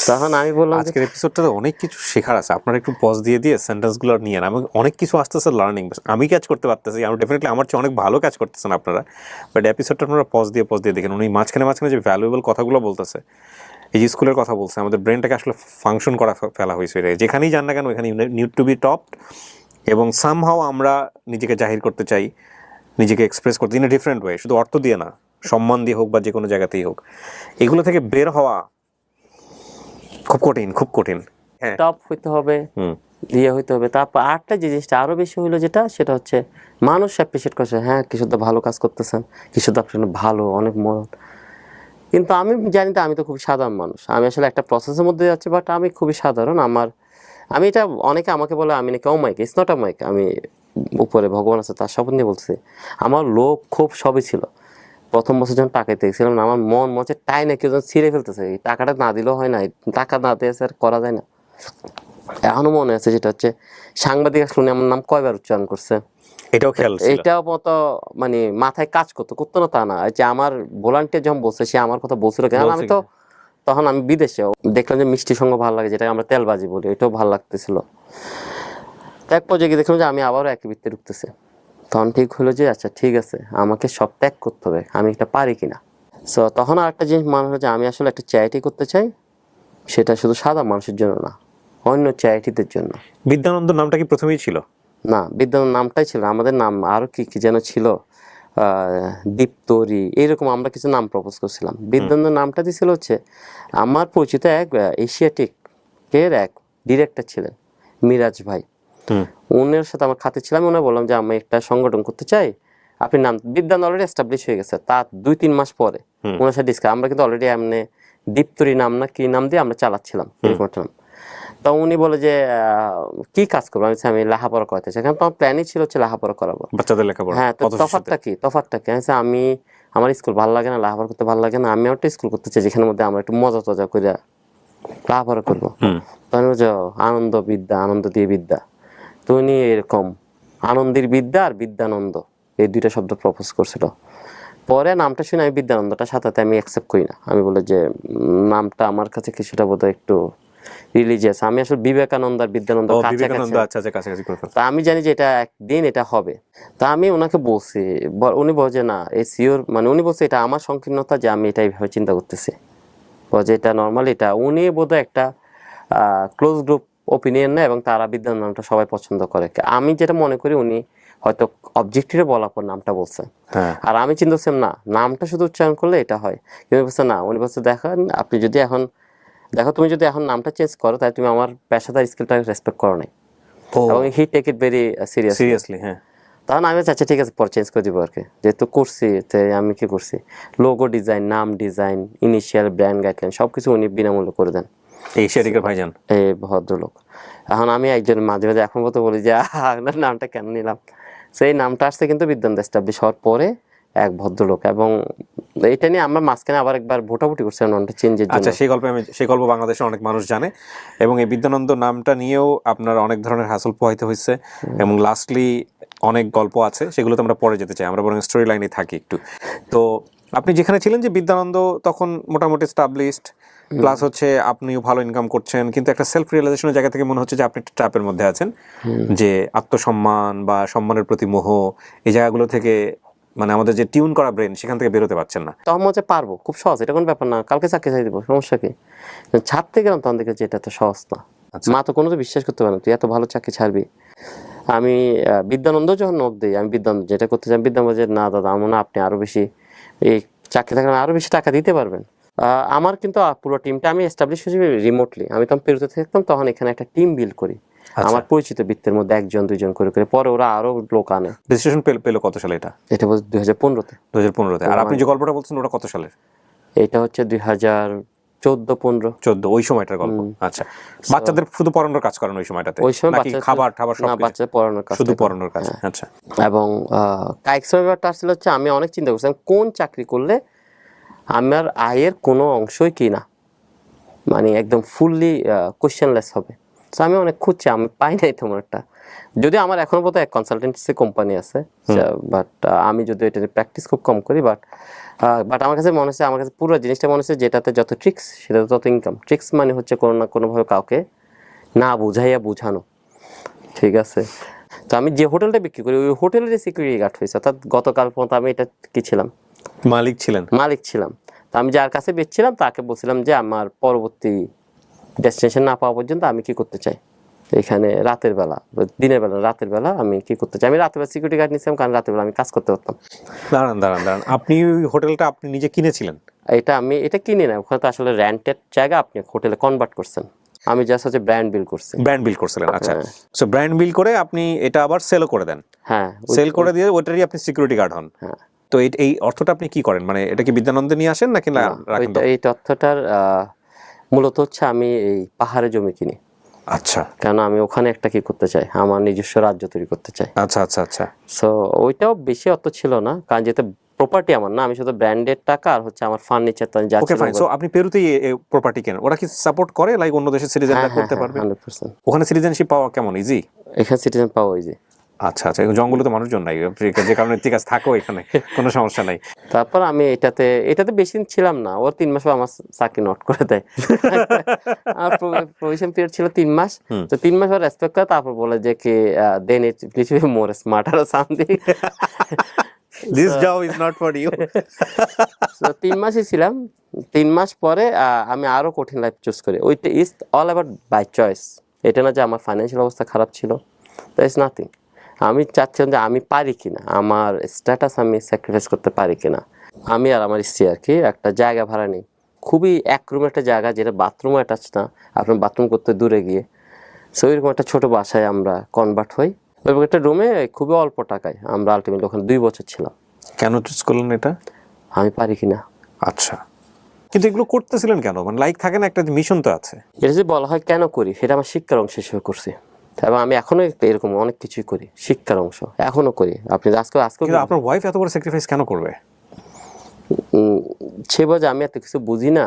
তখন আমি বললাম আজকের এপিসোডটাতে অনেক কিছু শেখার আছে, আপনারা একটু পজ দিয়ে সেন্টেন্সগুলো নিয়ে আমি অনেক কিছু আসতেছে লার্নিং। আমি কাজ করতে পারতেছি, আমি ডেফিনেটলি আমার চেয়ে অনেক ভালো কাজ করতেছেন আপনারা, বাট এপিসোডটা আপনারা পজ দিয়ে দেখেন। উনি মাঝখানে যে ভ্যালুয়েবল কথাগুলো বলতেছে, এই যে স্কুলের কথা বলছে, আমাদের ব্রেনটাকে আসলে ফাংশন করা ফেলা হয়েছে। যেখানেই যান না কেন ওইখানে নিড টু বি টপ, এবং সামহাও আমরা নিজেকে জাহির করতে চাই, নিজেকে এক্সপ্রেস করতে ইন এ ডিফারেন্ট ওয়ে, শুধু অর্থ দিয়ে না, সম্মান দিয়ে হোক বা যে কোনো জায়গাতেই হোক। এগুলো থেকে বের হওয়া খুব কঠিন, খুব কঠিন। টপ হইতে হবে, দিয়ে হইতে হবে। তারপর আরেকটা যে জিনিসটা আরো বেশি হইলো যেটা, সেটা হচ্ছে মানুষ অ্যাপ্রিসিয়েট করছে, হ্যাঁ কিশোরদা ভালো কাজ করতেছেন, কিশোরদা আপনার ভালো, অনেক মরদ। কিন্তু আমি জানি তো আমি তো খুব সাধারণ মানুষ, আমি আসলে একটা প্রসেসের মধ্যে যাচ্ছি, বাট আমি খুবই সাধারণ। আমি এটা অনেকে আমাকে বলে আমি নাকি অমায়িক, ইটস নট অমায়িক। আমি উপরে ভগবান আছে তার শপথ নিয়ে বলছি, আমার লোভ ক্ষোভ সবই ছিল। প্রথম বছর যখন টাকাতে দেখছিলাম না, আমার মন মনে হচ্ছে টাই না কেউ যেন ছিঁড়ে ফেলতেছে, এই টাকাটা না দিলেও হয় না, এই টাকা না দিয়ে আর করা যায় না। এখনো মনে আছে, যেটা হচ্ছে সাংবাদিক শুনে আমার নাম কয়বার উচ্চারণ করছে, এটাও খেয়াল ছিল। এইটাও মতো মানে মাথায় কাজ করতো না তা না, যে আমার ভলান্টিয়ার যখন বলছে সে আমার কথা বলছিল কেন, আমি তো তখন আমি বিদেশে দেখলাম যে মিষ্টি সঙ্গ ভালো লাগে, যেটা আমরা তেলবাজি বলি, এটাও ভালো লাগতেছিল। এক পর্যায়ে গিয়ে দেখলাম যে আমি আবারও একই বৃত্তে ঢুকতেছে, তখন ঠিক হলো যে আচ্ছা ঠিক আছে, আমাকে সব ত্যাগ করতে হবে, আমি এটা পারি কিনা। সো তখন আর একটা জিনিস মনে হলো যে আমি আসলে একটা চ্যারিটি করতে চাই, সেটা শুধু সাদা মানুষের জন্য না, অন্য চ্যারিটিদের জন্য। বিদ্যানন্দ নামটা কি প্রথমেই ছিল? না, বিদ্যানন্দ নামটাই ছিল, আমাদের নাম আরো কি কি যেন ছিল, দীপ্তরি, এরকম আমরা কিছু নাম প্রপোজ করছিলাম। বিদ্যানন্দ নামটা দিছিল হচ্ছে আমার পরিচিত এক এশিয়াটিক এর এক ডিরেক্টর ছিলেন, মিরাজ ভাই, ওনার সাথে আমার খাতে ছিলাম। ওনার বললাম যে আমি একটা সংগঠন করতে চাই, আপনি নাম, বিদ্যানন্দ অলরেডি এস্টাবলিশ হয়ে গেছে, তার 2-3 মাস পরে ওনার সাথে ডিসকাস, আমরা কিন্তু অলরেডি এমনি দীপ্তরি নাম না কি নাম দিয়ে আমরা চালাচ্ছিলাম এরকম একটা নাম। তো উনি বলে যে কি কাজ করবো, আমি লেখাপড়া করাতে চাই, কারণ তোমার প্ল্যানই ছিল হচ্ছে লেখাপড়া করাবো। বাচ্চাদের লেখাপড়া? হ্যাঁ, তো তফাৎটা কি? আমি আমার স্কুল ভালো লাগে না, লেখাপড়া করতে ভালো লাগে না, আমি একটা স্কুল করতে চাই যেখানের মধ্যে আমরা একটু মজা টজা করে লেখাপড়া করবো। তখন যে আনন্দ বিদ্যা, আনন্দ দিয়ে বিদ্যা, তো উনি এরকম আনন্দের বিদ্যা আর বিদ্যানন্দ এই দুইটা শব্দ প্রপোজ করছিল। পরে নামটা শুনে আমি বিদ্যানন্দটা সাথে আমি অ্যাকসেপ্ট করি না, আমি বলে যে নামটা আমার কাছে কিছুটা বোধহয় একটু রিলিজিয়াস, আমি আসলে বিবেকানন্দ আর বিদ্যানন্দ কাছাকাছি। তা আমি জানি যে এটা একদিন এটা হবে। তা আমি ওনাকে বলছি, উনি বলছে না এই সিওর, মানে উনি বলছে এটা আমার সংকীর্ণতা যে আমি এটাই ভাবে চিন্তা করতেছি, বলছে এটা নর্মালি এটা উনি বোধহয় একটা ক্লোজ গ্রুপ ওপিনিয়ন না, এবং তারা বিদ্যানন্দটা সবাই পছন্দ করে। আমি যেটা মনে করি উনি হয়তো অবজেক্টিভে বলার পর নামটা বলছে, আর আমি চিন্তা করছিলাম না নামটা শুধু উচ্চারণ করলে এটা হয়, কিন্তু বলছে না, উনি বলছে দেখেন আপনি যদি এখন তুমি যদি এখন নামটা চেঞ্জ করো তাহলে তুমি আমার পেশাদার স্কিলটা রেসপেক্ট করো নাই, এবং he take it very seriously. হ্যাঁ, তখন আমি আচ্ছা ঠিক আছে পরে চেঞ্জ করে দিব আর কি, যেহেতু করছি আমি কি করছি, লোগো ডিজাইন, নাম ডিজাইন, ইনিশিয়াল ব্র্যান্ড গাইডলাইন সবকিছু উনি বিনামূল্যে করে দেন, এই শেরিকের ভাইজান, এই ভদ্রলোক। এখন আমি একজন মাঝে মাঝে এখন মতো বলি যে আপনার নামটা কেন নিলাম, সেই নামটা আসছে কিন্তু বিদ্যানন্দ এস্টাবলিশ হওয়ার পরে এক ভদ্রলোক, এবং এটা নিয়ে আমরা মাঝখানে আবার একবার ভোটাভুটি করছিলাম নামটা চেঞ্জের জন্য। আচ্ছা, সেই গল্প বাংলাদেশে অনেক মানুষ জানে, এবং এই বিদ্যানন্দ নামটা নিয়েও আপনার অনেক ধরনের হাসল পোহাইতে হয়েছে, এবং লাস্টলি অনেক গল্প আছে, সেগুলোতে আমরা পরে যেতে চাই, আমরা বরং স্টোরি লাইনে থাকি একটু। তো আপনি যেখানে ছিলেন যে বিদ্যানন্দ তখন মোটামুটি এস্টাবলিশড, প্লাস হচ্ছে আপনিও ভালো ইনকাম করছেন, কিন্তু একটা সেলফ রিয়েলাইজেশনের জায়গা থেকে মনে হচ্ছে যে আপনি একটা ট্র্যাপের মধ্যে আছেন, যে আত্মসম্মান বা সম্মানের প্রতি মোহ, এই জায়গাগুলো থেকে মানে আমাদের যে টিউন করা ব্রেন সেখান থেকে বেরোতে পারছেন না। তখন মনে হচ্ছে পারবো, খুব সহজ, এটা কোনো ব্যাপার না, কালকে চাকরি চাই দিব, সমস্যা কি। ছাড়তে গেলাম তখন দেখে যে এটা তো সহজ না, মা তো কোনো তো বিশ্বাস করতে পারে না তুই এত ভালো চাকরি ছাড়বি। আমি বিদ্যানন্দ যখন নক দিই, আমি বিদ্যানন্দ যেটা করতে চাই, বিদ্যানন্দ যে না দাদা আমার না, আপনি আরো বেশি এই চাকরি থাকলে আরো বেশি টাকা দিতে পারবেন। আমার কিন্তু পুরো টিমটা আমি এস্টাবলিশ হয়েছি রিমোটলি, আমি তখন পেরুতে থাকতাম, তখন এখানে একটা টিম বিল্ড করি আমার পরিচিত বৃত্তের মধ্যে 1-2 করে করে, পরে ওরা আরো লোক আনে। রেজিস্ট্রেশন পেলো কত সালে এটা? এটা বলছে 2015-তে। 2015-তে। আর আপনি যে গল্পটা বলছেন ওটা কত সালের? এটা হচ্ছে 2014-15 ওই সময়টার গল্প। আচ্ছা, বাচ্চাদের শুধু পড়ানোর কাজ করেন ওই সময়টাতে? ওই সময় খাবার সব না, বাচ্চাদের পড়ানোর কাজ, শুধু পড়ানোর কাজ। আচ্ছা, এবং কাইক্সের ব্যাপারটা আসলে হচ্ছে আমি অনেক চিন্তা করছিলাম কোন চাকরি করলে আমার আয়ের কোনো অংশই কি না মানে একদম ফুললি কোশ্চেনলেস হবে। তো আমি অনেক খুঁজছি, আমি পাই নাই তেমন একটা, যদিও আমার এখনো বোধহয় এক কনসালটেন্সি কোম্পানি আছে, বাট আমি যদি এটা প্র্যাকটিস খুব কম করি, বাট আমার কাছে মনে হচ্ছে, আমার কাছে পুরো জিনিসটা মনে হচ্ছে যেটাতে যত ট্রিক্স সেটাতে তত ইনকাম। ট্রিক্স মানে হচ্ছে কোনো না কোনোভাবে কাউকে না বুঝাইয়া বুঝানো, ঠিক আছে। তো আমি যে হোটেলটা বিক্রি করি ওই হোটেলের সিকিউরিটি গার্ড হয়েছে, অর্থাৎ গতকাল পর্যন্ত আমি এটা কি ছিলাম, মালিক ছিলাম। তো আমি যার কাছে বেচছিলাম তাকে বলছিলাম যে আমার পরবর্তী ডেস্টিনেশন না পাওয়া পর্যন্ত আমি কি করতে চাই এখানে রাতের বেলা, দিনের বেলা রাতের বেলা আমি কি করতে চাই। আমি রাতের বেলা সিকিউরিটি গার্ড নিয়েছিলাম কারণ রাতের বেলা আমি কাজ করতে পারতাম। দাঁড়ান, আপনি ওই হোটেলটা আপনি নিজে কিনেছিলেন? এটা কিনে না, ওখানে তো আসলে রেন্টেড জায়গা, আপনি হোটেলে কনভার্ট করছেন। আমি জাস্ট হচ্ছে ব্র্যান্ড বিল করছি। ব্র্যান্ড বিল করছিলেন, আচ্ছা। সো ব্র্যান্ড বিল করে আপনি এটা আবার সেলও করে দেন। হ্যাঁ, সেল করে দিয়ে ওটারই আপনি সিকিউরিটি গার্ড হন। হ্যাঁ। তো এই অর্থটা আপনি কি করেন, মানে এটা কি বিদ্যানন্দে নিয়ে আসেন নাকি রাখেন? এই তথ্যটার মূলত হচ্ছে আমি এই পাহাড়ে জমি কিনি। আচ্ছা, কারণ আমি ওখানে একটা কি করতে চাই, আমার নিজস্ব রাজ্য তৈরি করতে চাই। আচ্ছা আচ্ছা আচ্ছা। সো ওইটাও বেশি অর্থ ছিল না, কারণ যেহেতু প্রপার্টি আমার না, আমি শুধু ব্র্যান্ডের টাকা আর হচ্ছে আমার ফার্নিচার তো যা ওকে ছিল। ফাইন। সো আপনি পেরুতেই প্রপার্টি কেনেন, ওরা কি সাপোর্ট করে লাইক অন্য দেশের সিটিজেনরা করতে পারবে? 100%। ওখানে সিটিজেনশিপ পাওয়া কেমন ইজি? এখানে সিটিজেন পাওয়া যায়। আচ্ছা আচ্ছা, জঙ্গলে তো মানুষজন নাই, যে কারণে ঠিক আছে থাকো এখানে, কোনো সমস্যা নাই। তারপর আমি এটাতে বেশি দিন ছিলাম না, ওর 3 মাস পর আমার চাকরি নট করে দেয়। আমার প্রভিশন পিরিয়ড ছিল 3 মাস, তো 3 মাস পর রেসপেক্ট করে তারপর বলে যে কি then it please be more smarter or something, this job is not for you. তো 3 মাসই ছিলাম। 3 মাস পরে আমি আরো কঠিন লাইফ চুজ করি। ওইটা is all about by choice. এটা না যে আমার ফাইন্যান্সিয়াল অবস্থা খারাপ ছিল, দ্যাট ইজ নাথিং। আমি চাচ্ছিলাম যে আমি পারি কিনা, আমার স্ট্যাটাস আমি স্যাক্রিফাইস করতে পারি কিনা। আমি আর আমার স্ত্রী আর কি একটা জায়গা ভাড়া নিই, খুবই এক রুমের একটা জায়গা, যেটা বাথরুমও অ্যাটাচ না, আপনার বাথরুম করতে দূরে গিয়ে। সো এরকম একটা ছোট বাসায় আমরা কনভার্ট হই, এবং একটা রুমে খুবই অল্প টাকায় আমরা আলটিমেটলি ওখানে 2 বছর ছিলাম। কেন চুজ করলেন এটা? আমি পারি কিনা। আচ্ছা, কিন্তু এগুলো করতেছিলেন কেন? মানে লাইক থাকে না, একটা মিশন তো আছে। এটা যদি বলা হয় কেন করি, সেটা আমার শিক্ষার অংশ হিসেবে করছি, এবং আমি এখনো এরকম অনেক কিছুই করি, শিক্ষার অংশ এখনো করি। আপনি আজকে কিন্তু আপনার ওয়াইফ এত বড় স্যাক্রিফাইস কেন করবে? সে বলে আমি এত কিছু বুঝি না,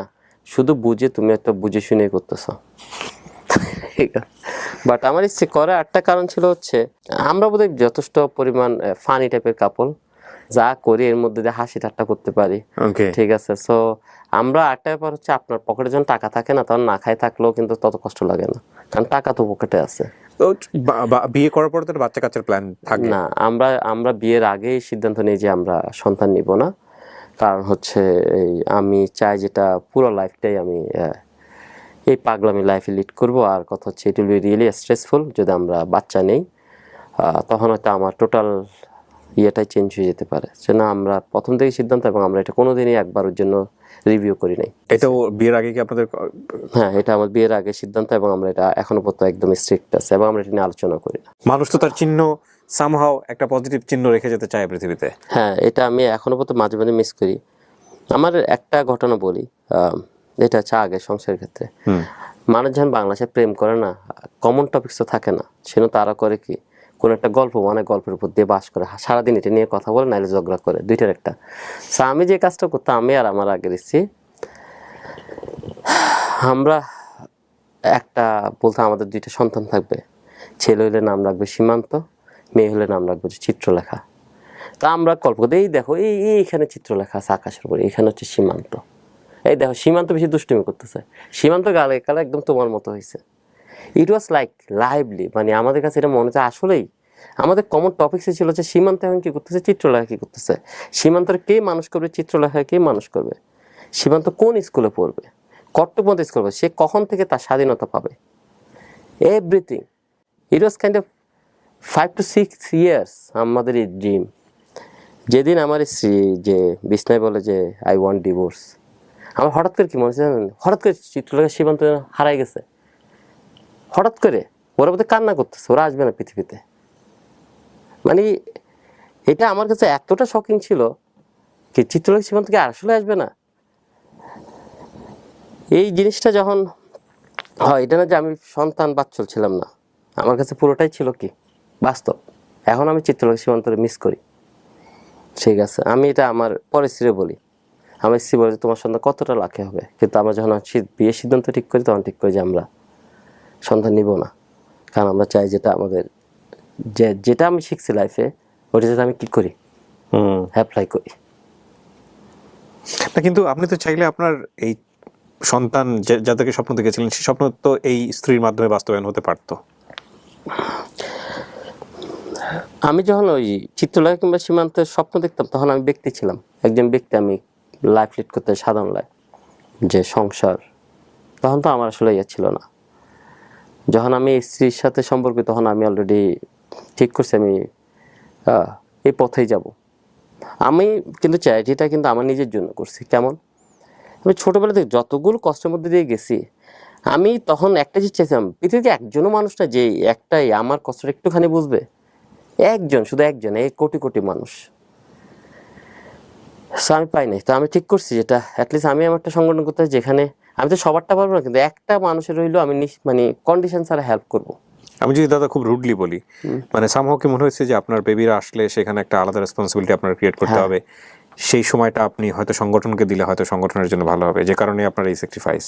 শুধু বুঝে তুমি এত বুঝে শুনে করতেছ। বাট আমার ইচ্ছে করার একটা কারণ ছিল হচ্ছে আমরা বোধহয় যথেষ্ট পরিমাণ ফানি টাইপের কাপল, যা করি এর মধ্যে দিয়ে হাসি ঠাট্টা করতে পারি, ঠিক আছে। সো আমরা একটা ব্যাপার হচ্ছে আপনার পকেটে যখন টাকা থাকে না, তখন না খাই থাকলেও কিন্তু তত কষ্ট লাগে না, কারণ টাকা তো পকেটে আছে। তো বিয়ে করার পর তো বাচ্চা কাচ্চার প্ল্যান থাকে না, আমরা বিয়ের আগেই সিদ্ধান্ত নিই যে আমরা সন্তান নিব না। কারণ হচ্ছে আমি চাই যেটা পুরো লাইফটাই আমি এই পাগলামি লাইফে লিড করব। আর কথা হচ্ছে it will be really stressful যদি আমরা বাচ্চা নেই, তখন হয়তো আমার টোটাল ইয়েটাই চেঞ্জ হয়ে যেতে পারে। সেজন্য আমরা প্রথম থেকেই সিদ্ধান্ত, এবং আমরা এটা কোনোদিনই একবারের জন্য রিভিউ করি নাই। এটাও বিয়ের আগে কি আপনাদের? হ্যাঁ, এটা আমার বিয়ের আগে সিদ্ধান্ত, এবং আমরা এটা এখনো পর্যন্ত একদম স্ট্রিক্ট আছে, এবং আমরা এটা নিয়ে আলোচনা করি না। মানুষ তো তার চিহ্ন সামহাও একটা পজিটিভ চিহ্ন রেখে যেতে চায় পৃথিবীতে। হ্যাঁ, এটা আমি এখনো পর্যন্ত মাঝে মাঝে মিস করি। আমার একটা ঘটনা বলি, এটা হচ্ছে আগে সংসারের ক্ষেত্রে। মানুষ যখন বাংলাদেশে প্রেম করে না, কমন টপিকস তো থাকে না, সেজন্য তারা করে কি, কোন একটা গল্প মানে গল্পের উপর দিয়ে বাস করে, সারাদিন এটা নিয়ে কথা বলে, নাইলে ঝগড়া করে, দুইটার একটা। সো আমি যে কাজটা করতাম, আমি আর আমার আগের স্ত্রী, আমরা একটা বলতাম আমাদের 2টা সন্তান থাকবে, ছেলে হলে নাম রাখবে সীমান্ত, মেয়ে হলে নাম রাখবে চিত্রলেখা। তা আমরা গল্প করতে, এই দেখো এইখানে চিত্রলেখা আছে আকাশের উপরে, এখানে হচ্ছে সীমান্ত, এই দেখো সীমান্ত বেশি দুষ্টুমি করতেছে, সীমান্ত গালে কালে একদম তোমার মতো হয়েছে। ইট ওয়াজ লাইক লাইভলি, মানে আমাদের কাছে এটা মনে হচ্ছে আসলেই আমাদের কমন টপিকসে ছিল যে সীমান্ত এখন কি করতেছে, চিত্রলেখা কি করতেছে, সীমান্তর কে মানুষ করবে, চিত্রলেখা কে মানুষ করবে, সীমান্ত কোন স্কুলে পড়বে, কট্টপন্থী স্কুল পড়বে, সে কখন থেকে তার স্বাধীনতা পাবে, everything. It was kind of 5 to 6 years আমাদের এই ড্রিম। যেদিন আমার স্ত্রী যে বিছনায় বলে যে আই ওয়ান্ট ডিভোর্স, আমার হঠাৎ করে কি মনে হচ্ছে জানেন, হঠাৎ করে চিত্রলেখা সীমান্ত হারাই গেছে, হঠাৎ করে ওরা বোধহয় কান্না করতেছে, ওরা আসবে না পৃথিবীতে। মানে এটা আমার কাছে এতটা শকিং ছিল কি, চিত্রলেখা সীমান্ত কি আসলে আসবে না। এই জিনিসটা যখন হয়, এটা না যে আমি সন্তান বাচ্চল ছিলাম না, আমার কাছে পুরোটাই ছিল কি বাস্তব। এখন আমি চিত্রলেখা সীমান্তরে মিস করি, ঠিক আছে। আমি এটা আমার পরের স্ত্রী বলি, আমার স্ত্রী বলে তোমার সন্তান কতটা লাখে হবে, কিন্তু আমরা যখন বিয়ের সিদ্ধান্ত ঠিক করি, তখন ঠিক করি যে আমরা সন্তান নিব না, কারণ আমরা চাই যেটা আমাদের যেটা আমি শিখছি লাইফে, ওটা যাতে আমি কি করি, অ্যাপ্লাই করি। না, কিন্তু আপনি তো চাইলে আপনার এই সন্তান যাদেরকে স্বপ্ন দেখেছিলেন, সেই স্বপ্ন তো এই স্ত্রীর মাধ্যমে বাস্তবায়ন হতে পারতো। আমি যখন ওই চিত্রলেখা কিংবা সীমান্তের স্বপ্ন দেখতাম, তখন আমি ব্যক্তি ছিলাম, একজন ব্যক্তি, আমি লাইফ লিড করতে, সাধারণ লাইফ, যে সংসার, তখন তো আমার আসলে ইয়ে ছিল না। যখন আমি স্ত্রীর সাথে সম্পর্কিত, তখন আমি অলরেডি ঠিক করছি আমি এই পথেই যাব। আমি কিন্তু চ্যারিটিটা কিন্তু আমার নিজের জন্য করছি। কেমন, আমি ছোটোবেলা থেকে যতগুলো কষ্টের মধ্যে দিয়ে গেছি, আমি তখন একটা জিনিস চাইছিলাম, পৃথিবীতে একজনও মানুষ না যে একটাই আমার কষ্টটা একটুখানি বুঝবে, একজন, শুধু একজন, এই কোটি কোটি মানুষ। So আমি পাই নাই, তো আমি ঠিক করছি যেটা অ্যাটলিস্ট আমি আমার একটা সংগঠন করতে চাই যেখানে আমি তো সবারটা পারবো না, কিন্তু একটা মানুষের হইলেও আমি মানে কন্ডিশন ছাড়া হেল্প করবো। আমি যদি দাদা খুব রুডলি বলি, মানে সামহাও কি মনে হয়েছে যে আপনার বেবিরা আসলে সেখানে একটা আলাদা রেসপন্সিবিলিটি আপনার ক্রিয়েট করতে হ্যাঁ। হবে, সেই সময়টা আপনি হয়তো সংগঠনকে দিলে হয়তো সংগঠনের জন্য ভালো হবে, যে কারণে আপনার এই স্যাক্রিফাইস?